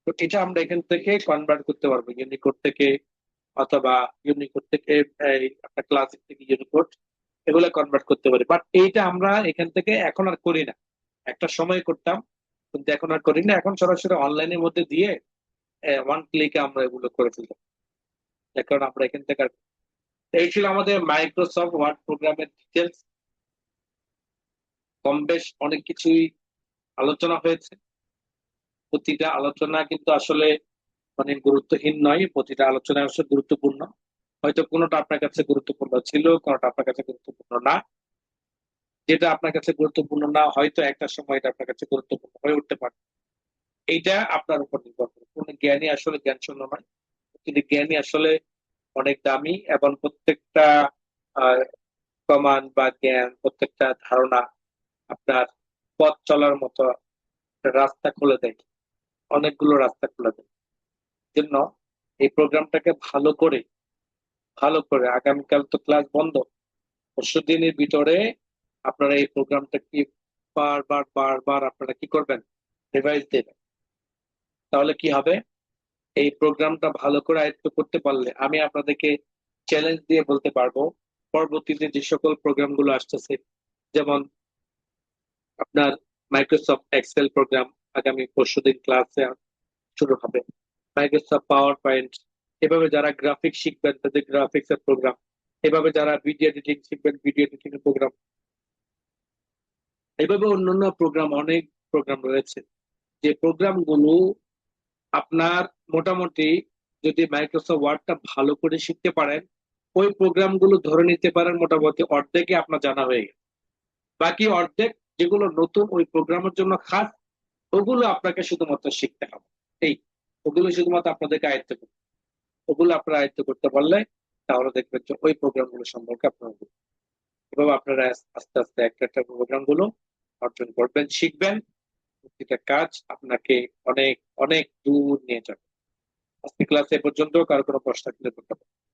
তো এটা আমরা এখান থেকে কনভার্ট করতে পারবো ইউনিকোড থেকে, অথবা ইউনিকোড থেকে আপনার ক্লাসিক থেকে ইউনিকোড, এগুলো কনভার্ট করতে পারি। বাট এইটা আমরা এখান থেকে এখন আর করি না, একটা সময় করতাম কিন্তু এখন আর করি না। এখন সরাসরি অনলাইনের মধ্যে দিয়ে ওয়ান ক্লিকে আমরা এগুলো করে ফেলতে পারি। যার কারণে আমরা এখান থেকে এই ছিল আমাদের মাইক্রোসফট ওয়ার্ড প্রোগ্রামের ডিটেলস। কম বেশ অনেক কিছুই আলোচনা হয়েছে। প্রতিটা আলোচনা কিন্তু আসলে মানে গুরুত্বহীন নয়, প্রতিটা আলোচনা আসলে গুরুত্বপূর্ণ। হয়তো কোনোটা আপনার কাছে গুরুত্বপূর্ণ ছিল, কোনোটা আপনার কাছে গুরুত্বপূর্ণ না। যেটা আপনার কাছে গুরুত্বপূর্ণ না হয়তো একটা সময় এটা আপনার কাছে গুরুত্বপূর্ণ হয়ে উঠতে পারে। এইটা আপনার উপর নির্ভর করে। কোনো জ্ঞানী আসলে জ্ঞান শূন্য নয়, কিন্তু জ্ঞানী আসলে অনেক দামি, এবং প্রত্যেকটা কমান্ড বা জ্ঞান, প্রত্যেকটা ধারণা আপনার পথ চলার মতো একটা রাস্তা খুলে দেয়, অনেকগুলো রাস্তা খুলে দেয়। জন্য এই প্রোগ্রামটাকে ভালো করে আগামীকাল তো ক্লাস বন্ধ, পরশু দিনের ভিতরে আপনারা এই প্রোগ্রামটা কি বারবার বারবার আপনারা কি করবেন, রিভাইজ দেবেন। তাহলে কি হবে, এই প্রোগ্রামটা ভালো করে আয়ত্ত করতে পারলে আমি আপনাদেরকে চ্যালেঞ্জ দিয়ে বলতে পারবো পরবর্তীতে যে সকল প্রোগ্রাম গুলো আসতেছে, যেমন আপনার মাইক্রোসফট এক্সেল প্রোগ্রাম আগামী পরশুদিন ক্লাসে শুরু হবে, মাইক্রোসফট পাওয়ার পয়েন্ট, এভাবে যারা গ্রাফিক্স শিখবেন তাদের গ্রাফিক্স এর প্রোগ্রাম, এভাবে যারা ভিডিও এডিটিং শিখবেন ভিডিও এডিটিং এর প্রোগ্রাম, এভাবে অন্যান্য প্রোগ্রাম, অনেক প্রোগ্রাম রয়েছে। যে প্রোগ্রাম গুলো আপনার মোটামুটি যদি মাইক্রোসফট ওয়ার্ডটা ভালো করে শিখতে পারেন, ওই প্রোগ্রাম গুলো ধরে নিতে পারেন মোটামুটি অর্ধেকে আপনার জানা হয়ে গেছে। বাকি অর্ধেক যেগুলো নতুন ওই প্রোগ্রামের জন্য খাস, ওগুলো আপনাকে শুধুমাত্র শিখতে হবে। এই ওগুলো শুধুমাত্র আপনাদেরকে আয়ত্ত করতে, ওগুলো আপনারা আয়ত্ত করতে পারলে তাহলে দেখবেন যে ওই প্রোগ্রাম গুলো সম্পর্কে আপনারা এভাবে আপনারা আস্তে আস্তে একটা একটা প্রোগ্রাম গুলো অর্জন করবেন, শিখবেন। প্রতিটা কাজ আপনাকে অনেক অনেক দূর নিয়ে যাবে। আজকে ক্লাস এ পর্যন্ত, কারো কোনো প্রশ্ন থাকলে করতে পারেন।